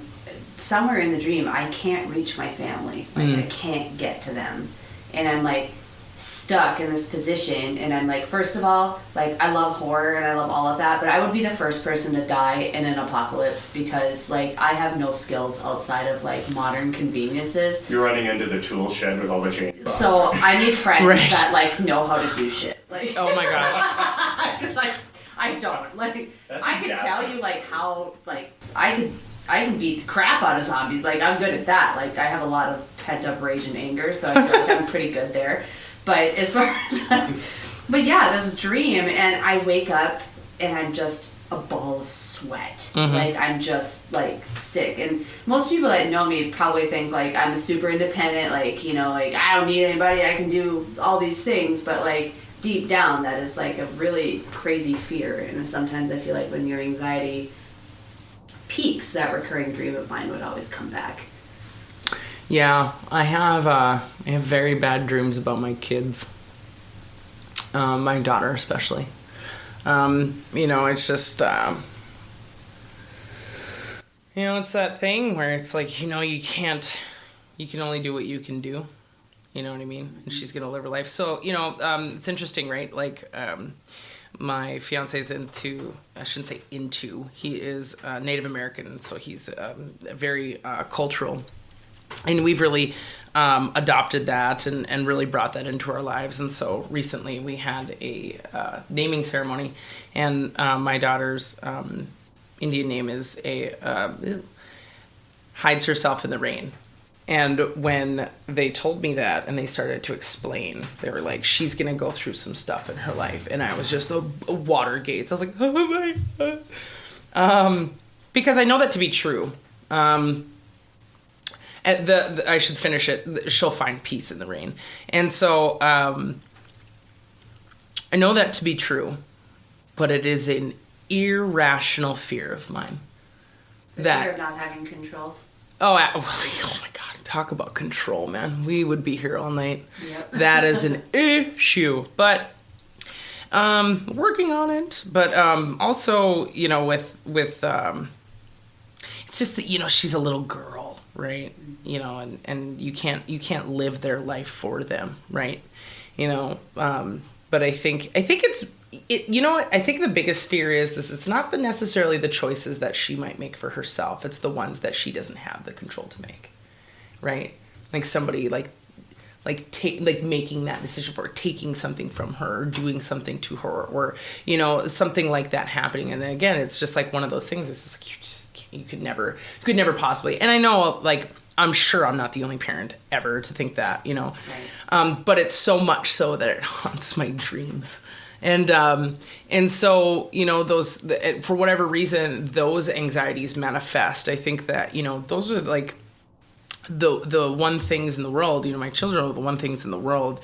somewhere in the dream I can't reach my family. Like, I can't get to them, and I'm like stuck in this position. And I'm like, first of all, like, I love horror and I love all of that, but I would be the first person to die in an apocalypse, because like, I have no skills outside of like modern conveniences. You're running into the tool shed with all the chainsaws. So I need friends that like know how to do shit. Like, oh my gosh. Cause like, I don't like. I could tell you like how like I can beat the crap out of zombies. Like, I'm good at that. Like, I have a lot of pent up rage and anger, so I feel like I'm pretty good there. But as far as, but yeah, this dream, and I wake up and I'm just a ball of sweat. Like, I'm just like sick. And most people that know me probably think like I'm super independent. Like, you know, like, I don't need anybody. I can do all these things. But like, deep down, that is like a really crazy fear. And sometimes I feel like when your anxiety peaks, that recurring dream of mine would always come back. Yeah, I have very bad dreams about my kids. My daughter especially. You know, it's just it's that thing where it's like, you can only do what you can do. You know what I mean? And she's going to live her life. So, it's interesting, right? Like, my fiance's I shouldn't say into, he is Native American. So he's very cultural. And we've really adopted that and really brought that into our lives. And so recently we had a naming ceremony, and my daughter's Indian name is hides herself in the rain. And when they told me that and they started to explain, they were like, she's going to go through some stuff in her life. And I was just a water gates. I was like, oh my God. Because I know that to be true. I should finish it. She'll find peace in the rain. And so I know that to be true, but it is an irrational fear of mine. The fear of not having control. Oh my God. Talk about control, man. We would be here all night. Yep. That is an issue. But working on it. But also, with it's just that, she's a little girl, right? And you can't live their life for them, right? But I think it's I think the biggest fear is it's not necessarily the choices that she might make for herself. It's the ones that she doesn't have the control to make, right? Like somebody like making that decision for her, taking something from her, or doing something to her, or something like that happening. And then again, it's just like one of those things. It's just like you could never possibly. And I know, like, I'm sure I'm not the only parent ever to think that, right. But it's so much so that it haunts my dreams. And so, those, for whatever reason, those anxieties manifest. I think that, those are like the one things in the world, my children are the one things in the world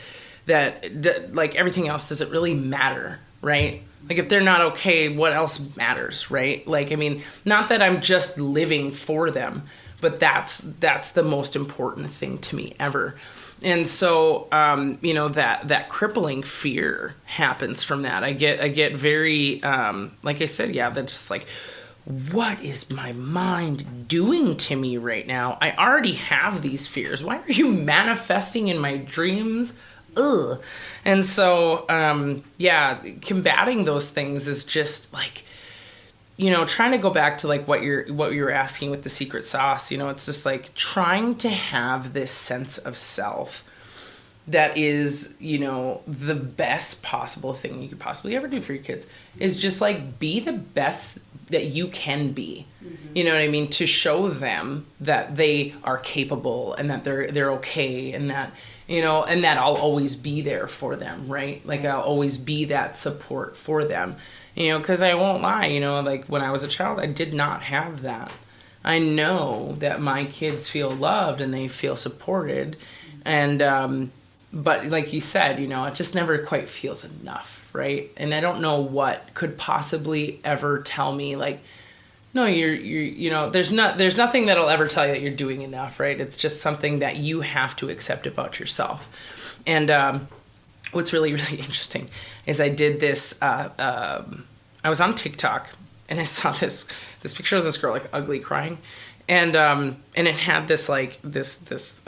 that, like everything else, does it really matter, right? Like if they're not okay, what else matters, right? Like, I mean, not that I'm just living for them, but that's the most important thing to me ever. And so, that crippling fear happens from that. I get very, like I said, yeah, that's just like, what is my mind doing to me right now? I already have these fears. Why are you manifesting in my dreams? Ugh. And so, combating those things is just like, trying to go back to like what you were asking with the secret sauce, it's just like trying to have this sense of self that is, the best possible thing you could possibly ever do for your kids is just like be the best that you can be. Mm-hmm. You know what I mean? To show them that they are capable and that they're okay, and that, and that I'll always be there for them, right? Like I'll always be that support for them. Because I won't lie, like when I was a child, I did not have that. I know that my kids feel loved and they feel supported. And, but like you said, it just never quite feels enough, right? And I don't know what could possibly ever tell me like, no, you're there's nothing that'll ever tell you that you're doing enough, right? It's just something that you have to accept about yourself. And, what's really, really interesting is I did this, I was on TikTok and I saw this picture of this girl like ugly crying. And it had this like, this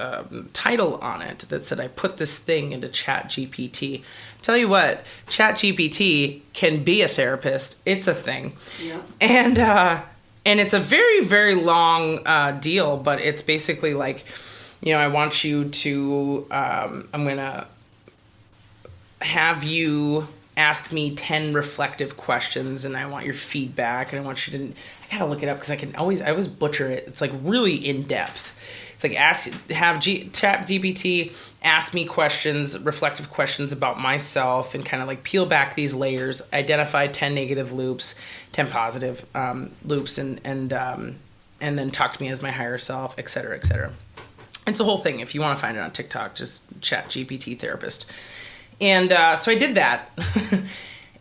title on it that said, I put this thing into Chat GPT. Tell you what, Chat GPT can be a therapist. It's a thing. Yeah. And it's a very, very long deal, but it's basically like, I want you to, I'm going to have you ask me 10 reflective questions, and I want your feedback, and I want you to, I gotta look it up because I always butcher it. It's like really in depth. It's like Chat GPT ask me questions, reflective questions about myself, and kind of like peel back these layers, identify 10 negative loops, 10 positive loops, and then talk to me as my higher self, et cetera, et cetera. It's a whole thing. If you want to find it on TikTok, just Chat GPT therapist. And so I did that.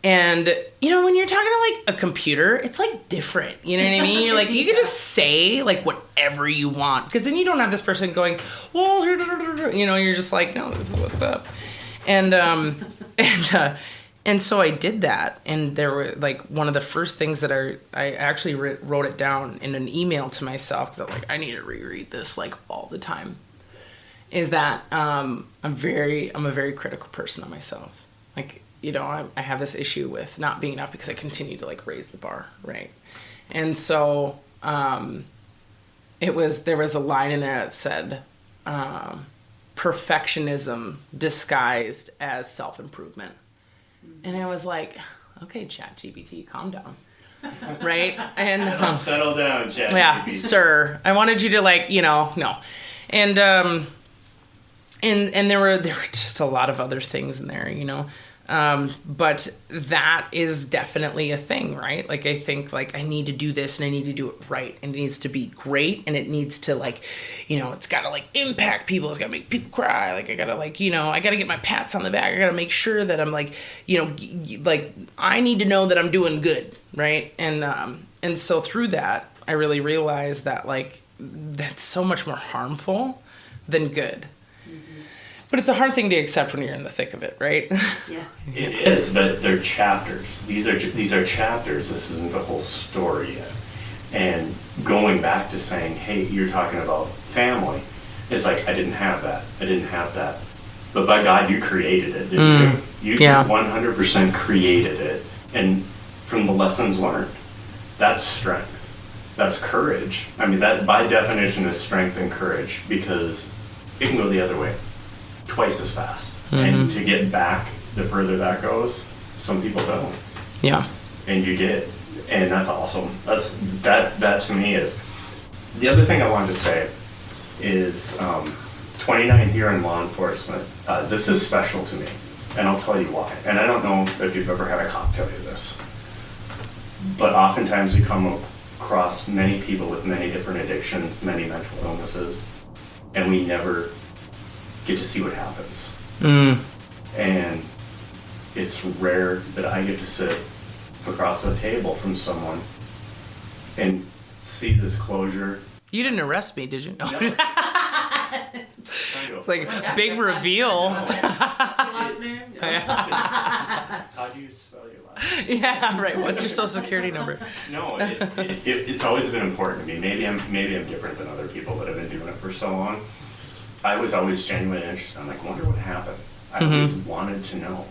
And, when you're talking to like a computer, it's like different. You know what I mean? You're like, you can just say like whatever you want. Because then you don't have this person going, well, you're just like, no, this is what's up. And And so I did that, and there were like one of the first things that I actually wrote it down in an email to myself because I was like, I need to reread this like all the time. Is that I'm a very critical person of myself. Like, you know, I have this issue with not being enough because I continue to like raise the bar, right? And so there was a line in there that said perfectionism disguised as self-improvement. And I was like, okay, ChatGPT, calm down. Right? And settle down, ChatGPT. Yeah, sir. I wanted you to like, you know, no. And there were just a lot of other things in there, you know. But that is definitely a thing, right? Like, I think like I need to do this and I need to do it right, and it needs to be great, and it needs to like, you know, it's got to like impact people. It's got to make people cry. Like, I got to like, you know, I got to get my pats on the back. I got to make sure that I'm like, you know, like I need to know that I'm doing good. Right. And so through that, I really realized that like, that's so much more harmful than good. But it's a hard thing to accept when you're in the thick of it, right? Yeah. It is, but they're chapters. These are chapters. This isn't the whole story yet. And going back to saying, hey, you're talking about family. It's like, I didn't have that. But by God, you created it, didn't you? You 100% created it. And from the lessons learned, that's strength. That's courage. I mean, that by definition is strength and courage, because it can go the other way twice as fast. And to get back, the further that goes, some people don't. Yeah. And you did. And that's awesome. That to me is, the other thing I wanted to say is 29 here in law enforcement, this is special to me. And I'll tell you why. And I don't know if you've ever had a cop tell you this, but oftentimes we come across many people with many different addictions, many mental illnesses, and we never get to see what happens. And it's rare that I get to sit across the table from someone and see this closure. You didn't arrest me, did you? No. No. It's like a big reveal. How do you spell your last name? Yeah, right. What's your social security number? No, it's always been important to me. Maybe I'm different than other people that have been doing it for so long. I was always genuinely interested. I'm like, I wonder what happened. I always wanted to know,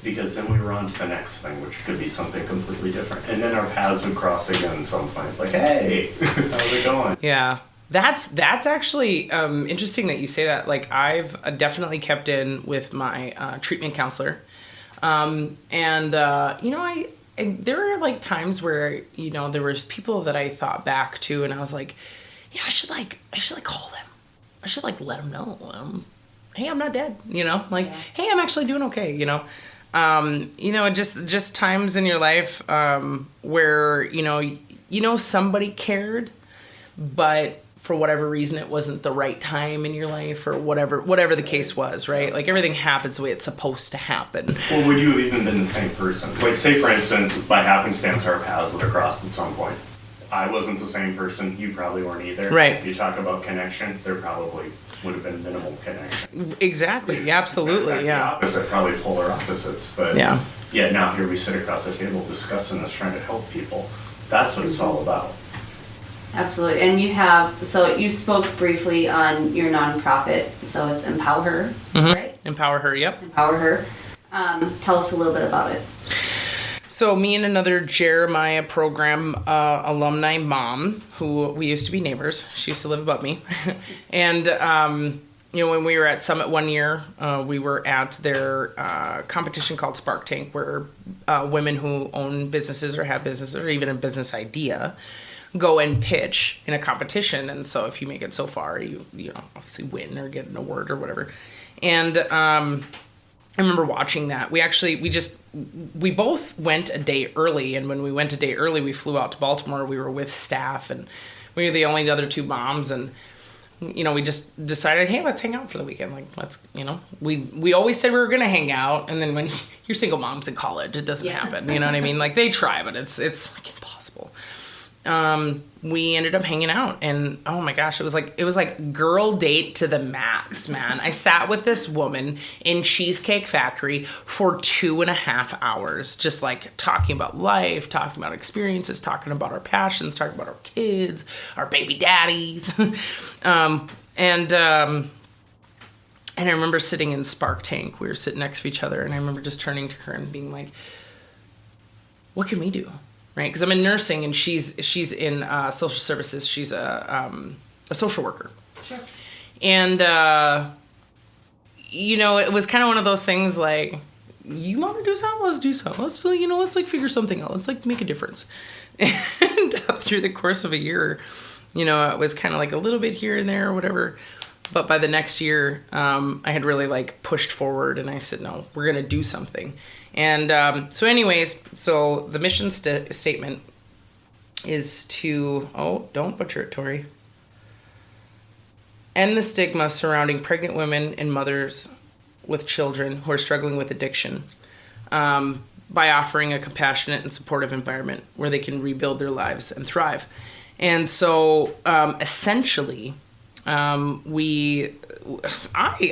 because then we were on to the next thing, which could be something completely different. And then our paths would cross again at some point. It's like, hey, how's it going? Yeah. That's actually interesting that you say that. Like, I've definitely kept in with my treatment counselor. You know, there were like times where, you know, there was people that I thought back to, and I was like, yeah, I should call them. I should like let them know, hey, I'm not dead, you know, like, hey, I'm actually doing okay, you know. You know, just times in your life where, you know, somebody cared, but for whatever reason it wasn't the right time in your life, or whatever the case was, right? Like, everything happens the way it's supposed to happen. Well, would you have even been the same person? Like, say for instance, by happenstance our paths would have crossed at some point. I wasn't the same person. You probably weren't either. Right. You talk about connection, there probably would have been minimal connection. Exactly. Absolutely. The opposite, probably polar opposites. But yeah, now here we sit across the table discussing this, trying to help people. That's what it's all about. Absolutely. And you spoke briefly on your nonprofit, so it's Empower Her, right? Empower Her, yep. Empower Her. Tell us a little bit about it. So me and another Jeremiah program alumni mom, who we used to be neighbors, she used to live above me, and you know, when we were at Summit one year, we were at their competition called Spark Tank, where women who own businesses or have businesses or even a business idea go and pitch in a competition. And so if you make it so far, you know, obviously win or get an award or whatever. And I remember watching that. We both went a day early, and when we went a day early, we flew out to Baltimore. We were with staff, and we were the only other two moms, and you know, we just decided, hey, let's hang out for the weekend. Like, let's, you know, we always said we were gonna hang out, and then when you're single moms in college, it doesn't happen. You know what I mean? Like, they try, but it's like impossible. we ended up hanging out, and oh my gosh, it was like girl date to the max, man. I sat with this woman in Cheesecake Factory for 2.5 hours, just like talking about life, talking about experiences, talking about our passions, talking about our kids, our baby daddies. And I remember sitting in Spark Tank. We were sitting next to each other, and I remember just turning to her and being like, what can we do? Right? Because I'm in nursing, and she's in social services. She's a social worker. Sure. And, it was kind of one of those things like, you want to do something? Let's do something. Let's like figure something out. Let's like make a difference. And through the course of a year, it was kind of like a little bit here and there or whatever. But by the next year, I had really like pushed forward, and I said, no, we're going to do something. And so the mission statement is to, don't butcher it, Tory. End the stigma surrounding pregnant women and mothers with children who are struggling with addiction by offering a compassionate and supportive environment where they can rebuild their lives and thrive. And so essentially, I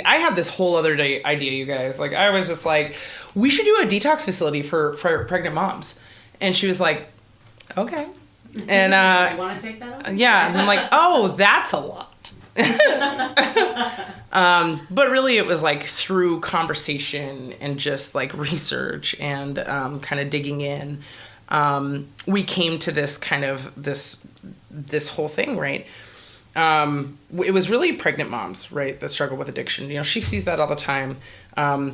had this whole other idea, you guys. Like, I was just like, we should do a detox facility for pregnant moms. And she was like, okay. And you want to take that on? yeah, and I'm like, oh, that's a lot. But really it was like through conversation and just like research and kind of digging in, we came to this kind of this whole thing, right? It was really pregnant moms, right, that struggle with addiction. She sees that all the time. I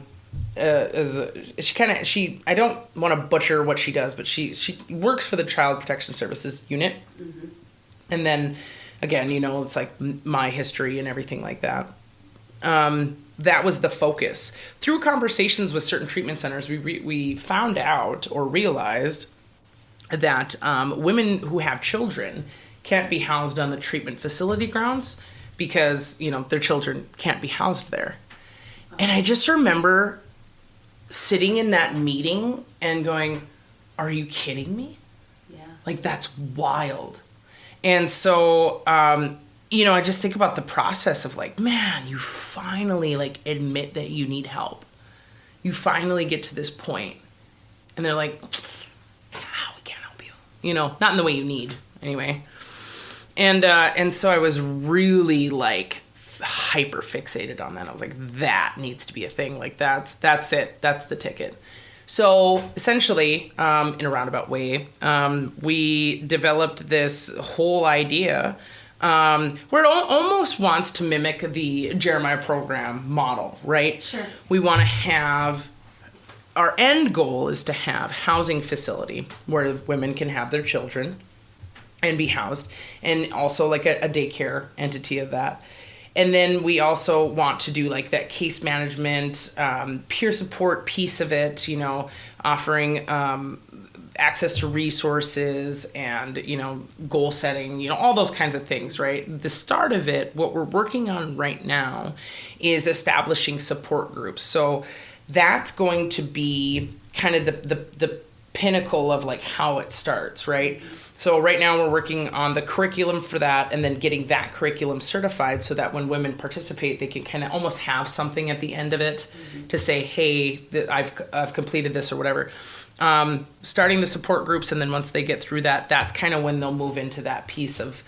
don't want to butcher what she does, but she works for the Child Protection Services unit. Mm-hmm. And then again, it's like my history and everything like that. That was the focus. Through conversations with certain treatment centers, we found out or realized that women who have children can't be housed on the treatment facility grounds because, their children can't be housed there. And I just remember sitting in that meeting and going, are you kidding me? Yeah. Like, that's wild. And so, I just think about the process of like, man, you finally like admit that you need help. You finally get to this point. And they're like, we can't help you. Not in the way you need anyway. And so I was really like hyper fixated on that. I was like, that needs to be a thing. Like that's it. That's the ticket. So essentially, in a roundabout way, we developed this whole idea where it almost wants to mimic the Jeremiah program model, right? Sure. We want to have, our end goal is to have housing facility where women can have their children and be housed, and also like a daycare entity of that. And then we also want to do like that case management, peer support piece of it, offering access to resources and, goal setting, all those kinds of things, right? The start of it, what we're working on right now is establishing support groups. So that's going to be kind of the pinnacle of like how it starts, right? So right now we're working on the curriculum for that and then getting that curriculum certified so that when women participate, they can kind of almost have something at the end of it to say, hey, I've completed this or whatever. Starting the support groups, and then once they get through that, that's kind of when they'll move into that piece of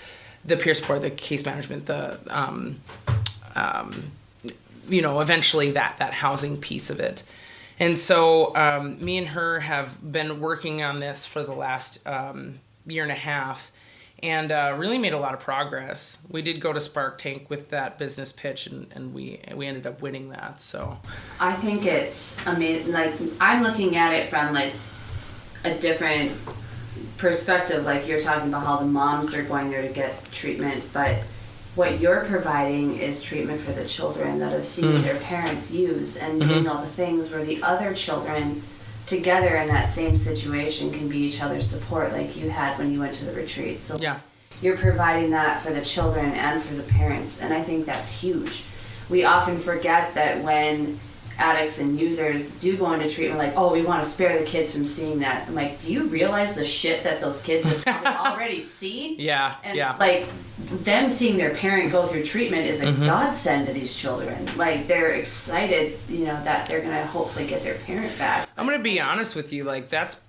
the peer support, the case management, the eventually that housing piece of it. And so me and her have been working on this for the last year and a half, and really made a lot of progress. We did go to Spark Tank with that business pitch, and we ended up winning that. So I think it's amazing. Like, I'm looking at it from like a different perspective. Like, you're talking about how the moms are going there to get treatment, but what you're providing is treatment for the children that have seen their parents use and doing all the things where the other children together in that same situation can be each other's support, like you had when you went to the retreat. So yeah, you're providing that for the children and for the parents, and I think that's huge. We often forget that when addicts and users do go into treatment, like, oh, we want to spare the kids from seeing that. I'm like, do you realize the shit that those kids have probably already seen? Yeah, and yeah. like, them seeing their parent go through treatment is a godsend to these children. Like, they're excited, that they're gonna hopefully get their parent back. I'm gonna be honest with you, like, that's,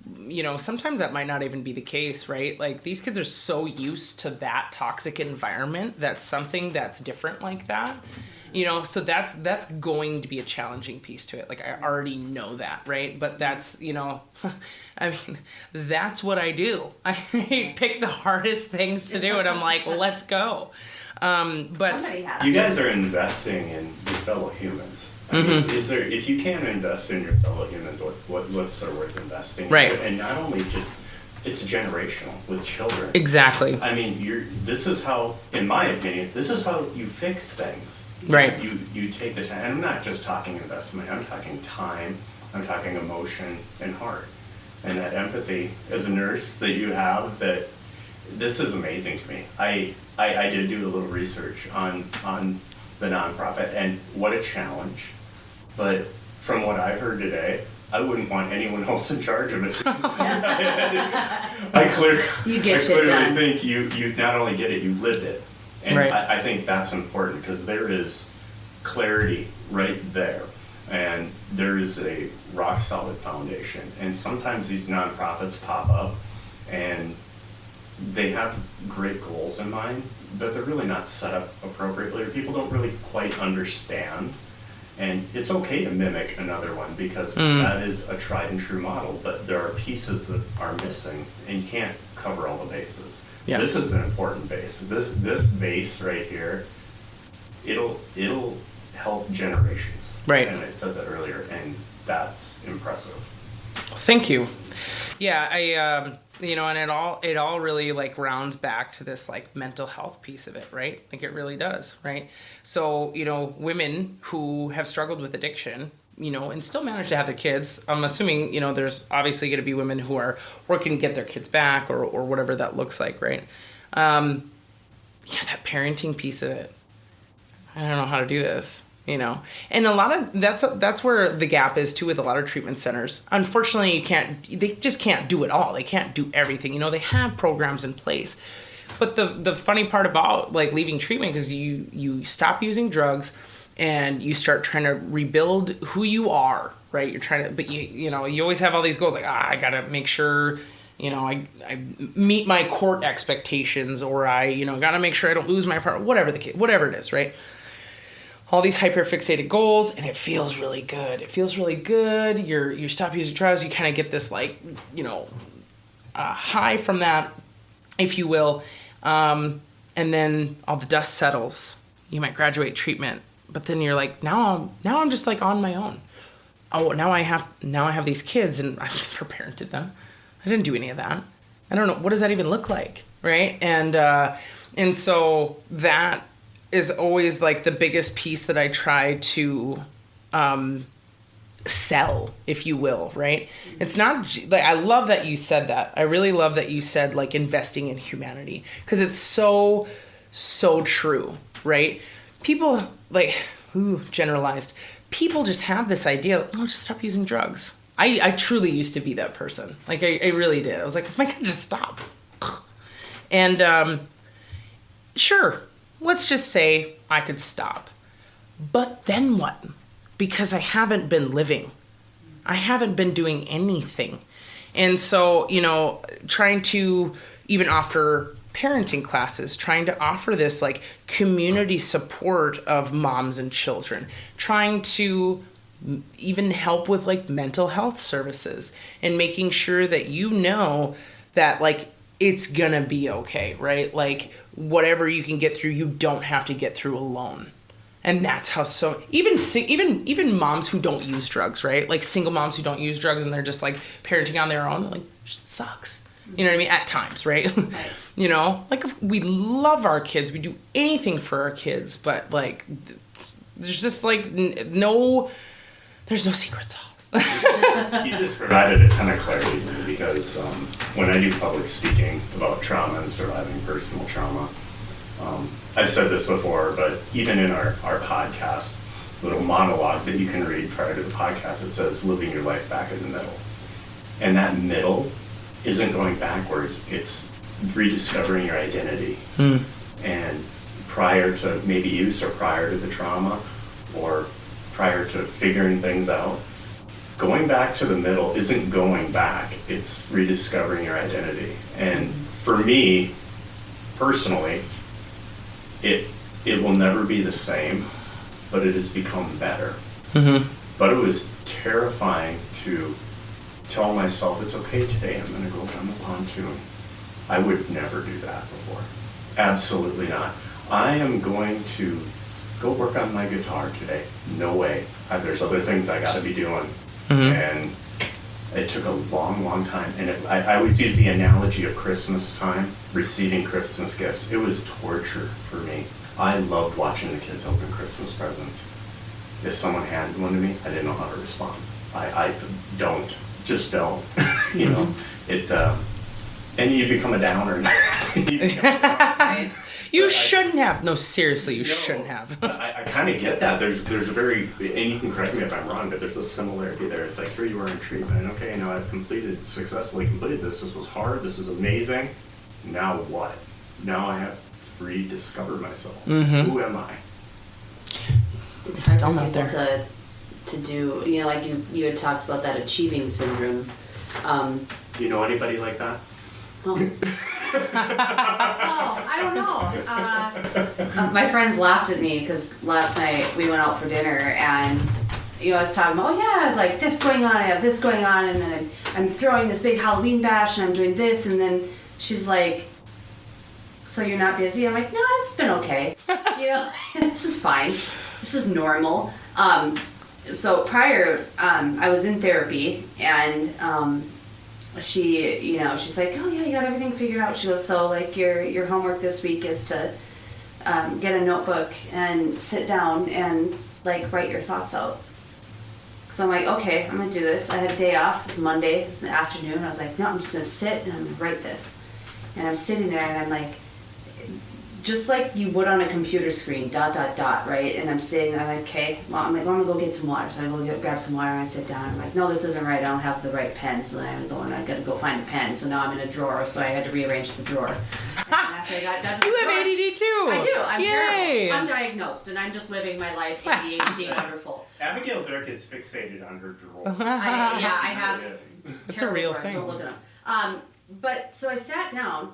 sometimes that might not even be the case, right? Like, these kids are so used to that toxic environment that something that's different like that, so that's going to be a challenging piece to it. Like, I already know that, right? But that's, I mean, that's what I do. I pick the hardest things to do, and I'm like, let's go. But you guys are investing in your fellow humans. I mean, if you can't invest in your fellow humans, what's there worth investing in? Right. And not only just, it's generational with children. Exactly. I mean, this is how, in my opinion, this is how you fix things. Right. You take the time. And I'm not just talking investment. I'm talking time. I'm talking emotion and heart. And that empathy as a nurse that you have, that this is amazing to me. I did do a little research on the nonprofit, and what a challenge. But from what I've heard today, I wouldn't want anyone else in charge of it. I clearly think you not only get it, you lived it. And right. I think that's important, because there is clarity right there. And there is a rock solid foundation. And sometimes these nonprofits pop up and they have great goals in mind, but they're really not set up appropriately, or people don't really quite understand. And it's okay to mimic another one, because that is a tried and true model, but there are pieces that are missing, and you can't cover all the bases. Yeah. This is an important base. This base right here, it'll help generations. Right. And I said that earlier, and that's impressive. Thank you. Yeah, I and it all really like rounds back to this like mental health piece of it, right? Like, it really does, right? So, women who have struggled with addiction, and still manage to have their kids. I'm assuming, there's obviously going to be women who are working to get their kids back, or whatever that looks like, right? That parenting piece of it. I don't know how to do this, and a lot of that's where the gap is too with a lot of treatment centers. Unfortunately, they just can't do it all. They can't do everything. They have programs in place, but the funny part about like leaving treatment is you stop using drugs, and you start trying to rebuild who you are, right? You're trying to, but you always have all these goals, like, I gotta make sure, I meet my court expectations, or I, gotta make sure I don't lose my partner, whatever it is, right? All these hyper-fixated goals, and it feels really good. You stop using drugs, you kind of get this like, high from that, if you will. And then all the dust settles. You might graduate treatment. But then you're like, now I'm just like on my own. Oh, now I have these kids, and I've never parented them. I didn't do any of that. I don't know, what does that even look like, right? And so that is always like the biggest piece that I try to sell, if you will, right? It's not like, I love that you said that. I really love that you said like investing in humanity, because it's so true, right? People like, generalized. People just have this idea, just stop using drugs. I truly used to be that person. Like, I really did. I was like, oh my God, just stop. And sure, let's just say I could stop. But then what? Because I haven't been living. I haven't been doing anything. And so, trying to even offer parenting classes, trying to offer this like community support of moms and children, trying to even help with like mental health services, and making sure that that like it's gonna be okay, right? Like, whatever you can get through, you don't have to get through alone. And that's how even moms who don't use drugs, right? Like single moms who don't use drugs and they're just like parenting on their own, like, it sucks. You know what I mean? At times, right? Like, if we love our kids, we do anything for our kids, but like, there's just like there's no secret sauce. You just provided a ton of clarity to me, because when I do public speaking about trauma and surviving personal trauma, I've said this before, but even in our podcast, little monologue that you can read prior to the podcast. It says, living your life back in the middle. And that middle isn't going backwards. It's rediscovering your identity. And prior to maybe use, or prior to the trauma, or prior to figuring things out, going back to the middle isn't going back. It's rediscovering your identity. And for me, personally, it will never be the same, but it has become better. But it was terrifying to tell myself, it's okay today, I'm going to go down the pontoon. I would never do that before. Absolutely not. I am going to go work on my guitar today. No way. There's other things I got to be doing. And it took a long, long time. And I always use the analogy of Christmas time, receiving Christmas gifts. It was torture for me. I loved watching the kids open Christmas presents. If someone handed one to me, I didn't know how to respond. I don't. Just don't. You know? And you become a downer. Right? You shouldn't have. No, seriously, you shouldn't have. I kind of get that. There's a very, and you can correct me if I'm wrong, but there's a similarity there. It's like, here you are in treatment, and okay, now I've successfully completed this. This was hard. This is amazing. Now what? Now I have to rediscover myself. Who am I? It's hard Still for not people there. to do, you know, like you had talked about that achieving syndrome. Do you know anybody like that? Oh, I don't know. My friends laughed at me because last night we went out for dinner and, you know, I was talking about, oh yeah, like this going on, I have this going on, and then I'm throwing this big Halloween bash and I'm doing this, and then she's like, so you're not busy? I'm like, no, it's been okay. You know, this is fine. This is normal. So prior, I was in therapy, and she, you know, she's like, oh yeah, you got everything figured out. She goes, so like your homework this week is to get a notebook and sit down and like write your thoughts out. So I'm like, okay, I'm gonna do this. I had a day off. It's Monday. It's an afternoon. I was like, no, I'm just gonna sit and I'm gonna write this. And I'm sitting there and I'm like, just like you would on a computer screen, ... right? And I'm sitting there, I'm like, okay, well, I'm like, well, I'm gonna go get some water. So I go grab some water and I sit down. I'm like, no, this isn't right. I don't have the right pen. So then I'm going, I gotta go find the pen. So now I'm in a drawer, so I had to rearrange the drawer. And after I got done with You the have drawer, ADD too. I do. I'm Yay. terrible. I'm diagnosed, and I'm just living my life ADHD wonderful. Abigail Dirk is fixated on her drawer. I have It's a real drawers, thing. so look it up. But so I sat down,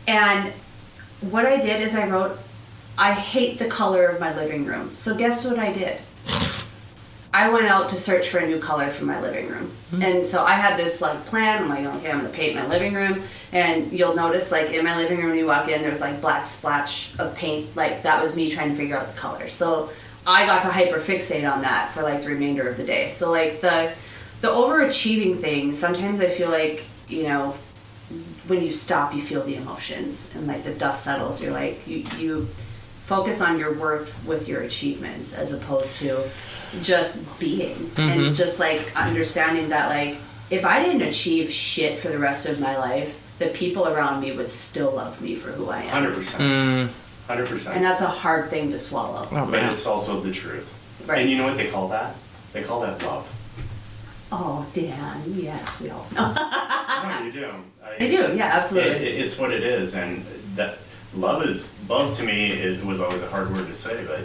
and what I did is I wrote, I hate the color of my living room. So guess what I did? I went out to search for a new color for my living room. And so I had this like plan. I'm like, okay, I'm gonna paint my living room. And you'll notice like in my living room when you walk in, there's like black splash of paint. Like that was me trying to figure out the color. So I got to hyper fixate on that for like the remainder of the day. So like the overachieving thing, sometimes I feel like, you know, when you stop, you feel the emotions and like the dust settles. You're like, you focus on your worth with your achievements as opposed to just being and just like understanding that like if I didn't achieve shit for the rest of my life, the people around me would still love me for who I am. 100%. 100%. And that's a hard thing to swallow. Oh, But man. it's also the truth. Right. And you know what they call that? They call that love. Oh, Dan, yes, we all know. No, you do. They do, yeah, absolutely. It's what it is, and that love to me it was always a hard word to say, but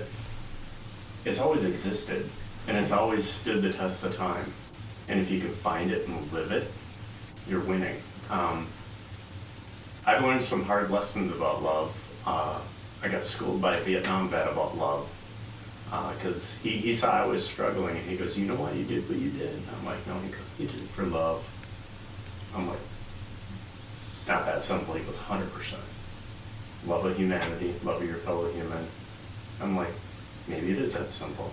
it's always existed, and it's always stood the test of time. And if you can find it and live it, you're winning. I've learned some hard lessons about love. I got schooled by a Vietnam vet about love. Because he saw I was struggling, and he goes, you know why you did what you did? And I'm like, no, he goes, you did it for love. I'm like, not that simple. He goes, 100%. Love of humanity, love of your fellow human. I'm like, maybe it is that simple.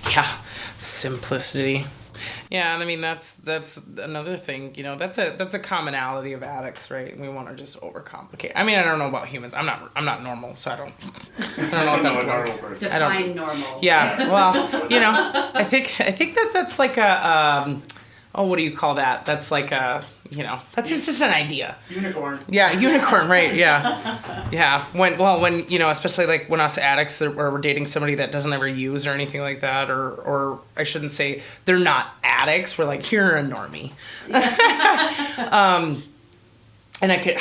Yeah, simplicity. Yeah, and I mean that's another thing. You know, that's a commonality of addicts, right? We want to just overcomplicate. I mean, I don't know about humans. I'm not normal, so I don't know what that's like. Define normal. Yeah, well, you know, I think that's like a what do you call that? That's like a that's just an idea. Unicorn. Yeah, unicorn, right? Yeah, yeah. When especially like when us addicts or we're dating somebody that doesn't ever use or anything like that, or I shouldn't say they're not addicts. We're like, you're a normie. And I could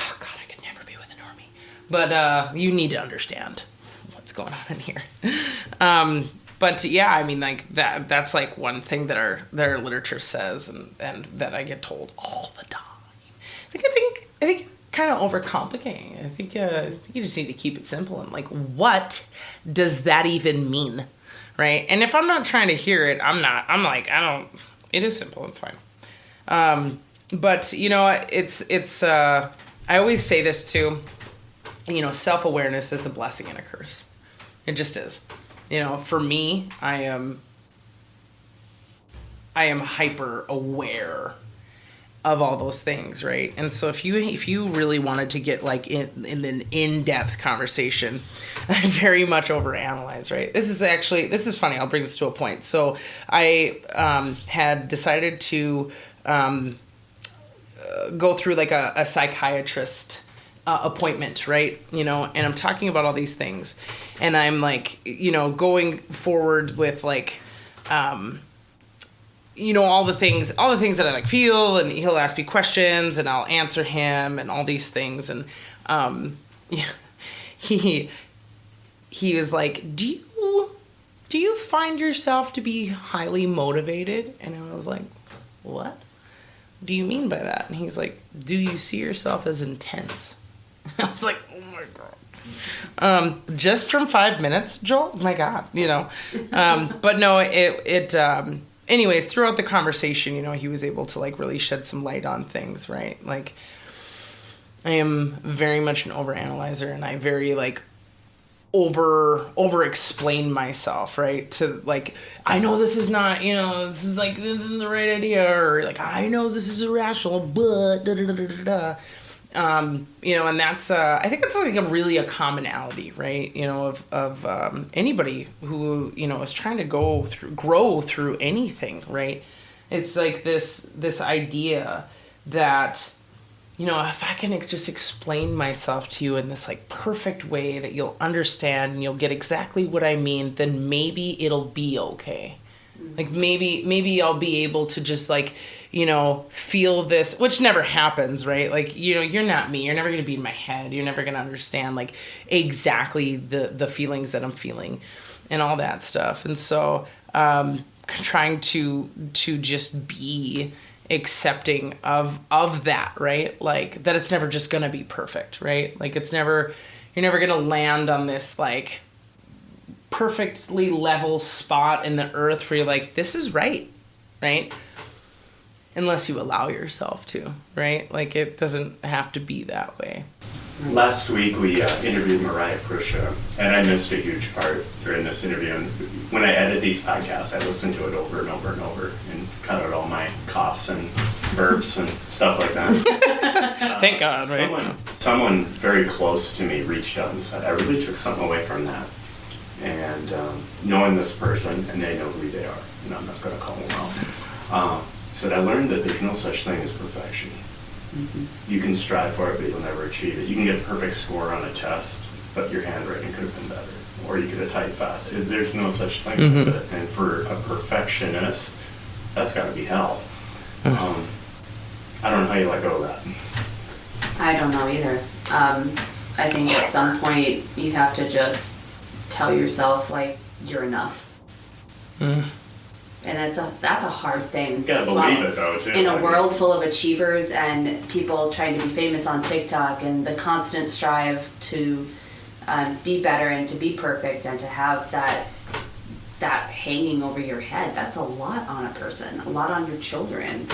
never be with a normie, but you need to understand what's going on in here. But yeah, I mean, like that's like one thing that our literature says, and that I get told all the time. I think kind of overcomplicating. I think you just need to keep it simple and like, what does that even mean, right? And if I'm not trying to hear it, it is simple. It's fine. But it's I always say this too. Self-awareness is a blessing and a curse. It just is. For me, I am hyper aware of all those things, right? And so if you really wanted to get like in an in-depth conversation, I very much overanalyze, right? This is funny. I'll bring this to a point. So I had decided to go through like a psychiatrist appointment, right? And I'm talking about all these things, and I'm like, going forward with like, all the things that I like feel, and he'll ask me questions and I'll answer him and all these things. And, he was like, do you find yourself to be highly motivated? And I was like, what do you mean by that? And he's like, do you see yourself as intense? I was like, oh my God. Just from 5 minutes, Joel? My God, but no, anyways, throughout the conversation, he was able to like really shed some light on things, right? Like, I am very much an overanalyzer, and I very like over explain myself, right? To like, I know this is not, this is like, this isn't the right idea, or like, I know this is irrational, but da da da da da da. And that's, I think that's like a commonality, right? Of anybody who, is trying to grow through anything, right? It's like this idea that, if I can just explain myself to you in this like perfect way that you'll understand and you'll get exactly what I mean, then maybe it'll be okay. Like maybe I'll be able to just like, feel this, which never happens, right? Like, you're not me. You're never going to be in my head. You're never going to understand like exactly the feelings that I'm feeling and all that stuff. And so, trying to just be accepting of that, right? Like that it's never just going to be perfect, right? Like you're never going to land on this like perfectly level spot in the earth where you're like, this is right? Unless you allow yourself to, right? Like it doesn't have to be that way. Last week we interviewed Mariah Prussia, and I missed a huge part during this interview. And when I edit these podcasts, I listen to it over and over and over and cut out all my coughs and burps and stuff like that. Thank God, right? Someone very close to me reached out and said, I really took something away from that. And knowing this person, and they know who they are, and I'm not going to call them out, said, I learned that there's no such thing as perfection. Mm-hmm. You can strive for it, but you'll never achieve it. You can get a perfect score on a test, but your handwriting could have been better. Or you could have typed fast. There's no such thing as it. And for a perfectionist, that's got to be hell. I don't know how you let go of that. I don't know either. I think at some point you have to just tell yourself, like, you're enough. And that's a hard thing. You gotta believe it though, too. In a world full of achievers and people trying to be famous on TikTok and the constant strive to be better and to be perfect and to have that hanging over your head, that's a lot on a person, a lot on your children.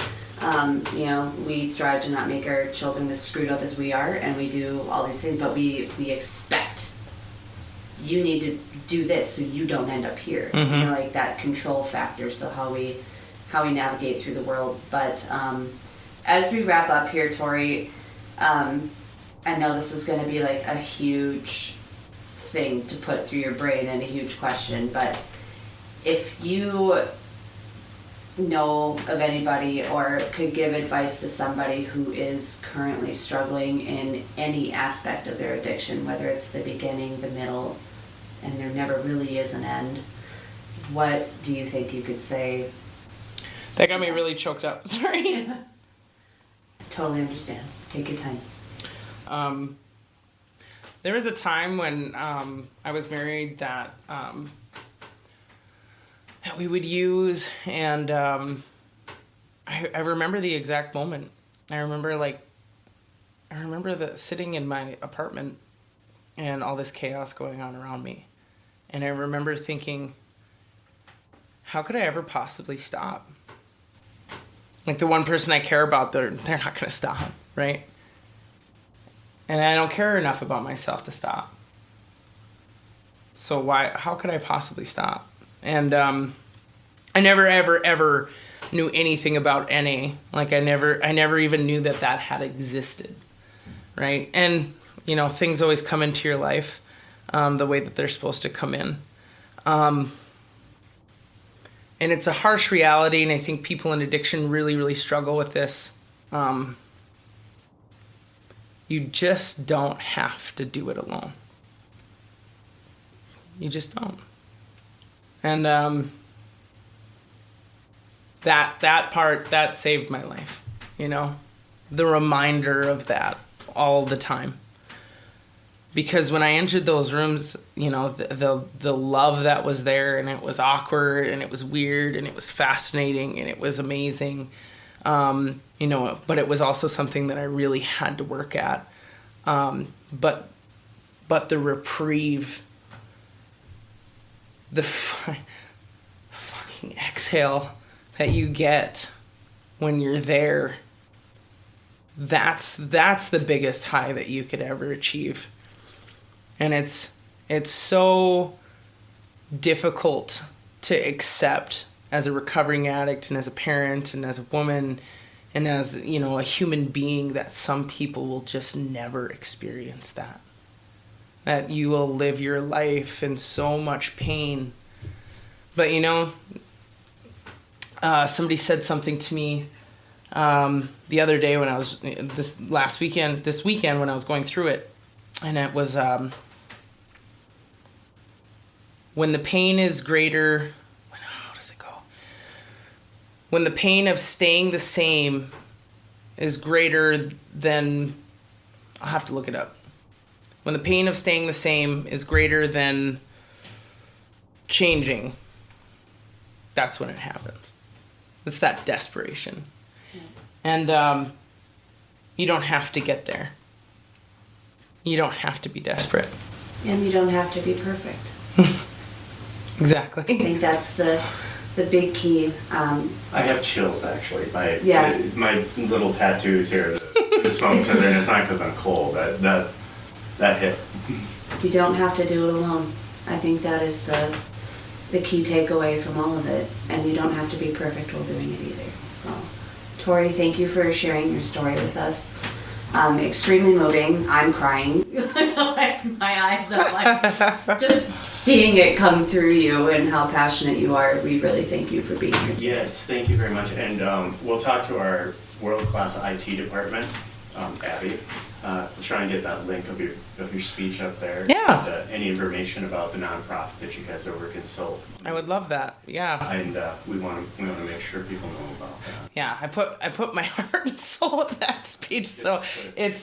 We strive to not make our children as screwed up as we are, and we do all these things, but we expect you need to do this so you don't end up here. Like that control factor. So how we navigate through the world. But as we wrap up here, Tory, I know this is going to be like a huge thing to put through your brain and a huge question. But if you know of anybody or could give advice to somebody who is currently struggling in any aspect of their addiction, whether it's the beginning, the middle, and there never really is an end, what do you think you could say? That got me really choked up. Sorry. Totally understand. Take your time. There was a time when I was married that we would use, and I remember the exact moment. I remember sitting in my apartment and all this chaos going on around me. And I remember thinking, how could I ever possibly stop? Like, the one person I care about, they're not going to stop, right? And I don't care enough about myself to stop. So how could I possibly stop? And I never, ever, ever knew anything about NA. Like, I never even knew that had existed, right? And, things always come into your life the way that they're supposed to come in. And it's a harsh reality, and I think people in addiction really, really struggle with this. You just don't have to do it alone. You just don't. And that part, that saved my life, the reminder of that all the time. Because when I entered those rooms, the love that was there, and it was awkward, and it was weird, and it was fascinating, and it was amazing, but it was also something that I really had to work at. But the reprieve, the fucking exhale that you get when you're there, that's the biggest high that you could ever achieve. And it's so difficult to accept as a recovering addict and as a parent and as a woman and as, a human being, that some people will just never experience that. That you will live your life in so much pain. But, somebody said something to me the other day when I was, this weekend when I was going through it. And it was, when the pain is greater, how does it go? When the pain of staying the same is greater than, I'll have to look it up. When the pain of staying the same is greater than changing, that's when it happens. It's that desperation. And you don't have to get there. You don't have to be desperate. And you don't have to be perfect. Exactly. I think that's the big key. I have chills, actually. My little tattoos here, the smokes are there, and it's not because I'm cold. That hit. You don't have to do it alone. I think that is the key takeaway from all of it. And you don't have to be perfect while doing it either. So, Tory, thank you for sharing your story with us. Extremely moving. I'm crying. Like, my eyes are like just seeing it come through you and how passionate you are. We really thank you for being here today. Yes, thank you very much. And we'll talk to our world-class IT department, Abby. We'll try and get that link of your speech up there. Yeah. And, any information about the nonprofit that you guys are working. So I would love that. Yeah. And we want to make sure people know about that. Yeah, I put my heart and soul in that speech. So it's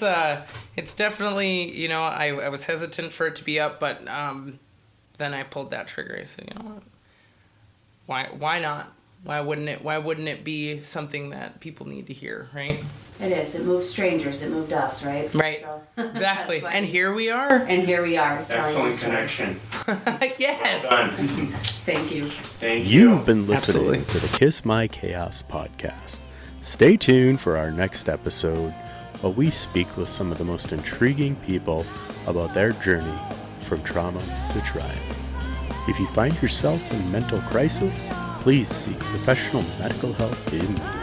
definitely, I was hesitant for it to be up, but then I pulled that trigger. I said, why not? Why wouldn't it be something that people need to hear, right? It is. It moved strangers. It moved us, right? Right. So, exactly. And here we are. Excellent connection. Yes. Well done. Thank you. Thank you. You've been listening to the Kiss My Chaos podcast. Stay tuned for our next episode, where we speak with some of the most intriguing people about their journey from trauma to triumph. If you find yourself in mental crisis, please seek professional medical help immediately.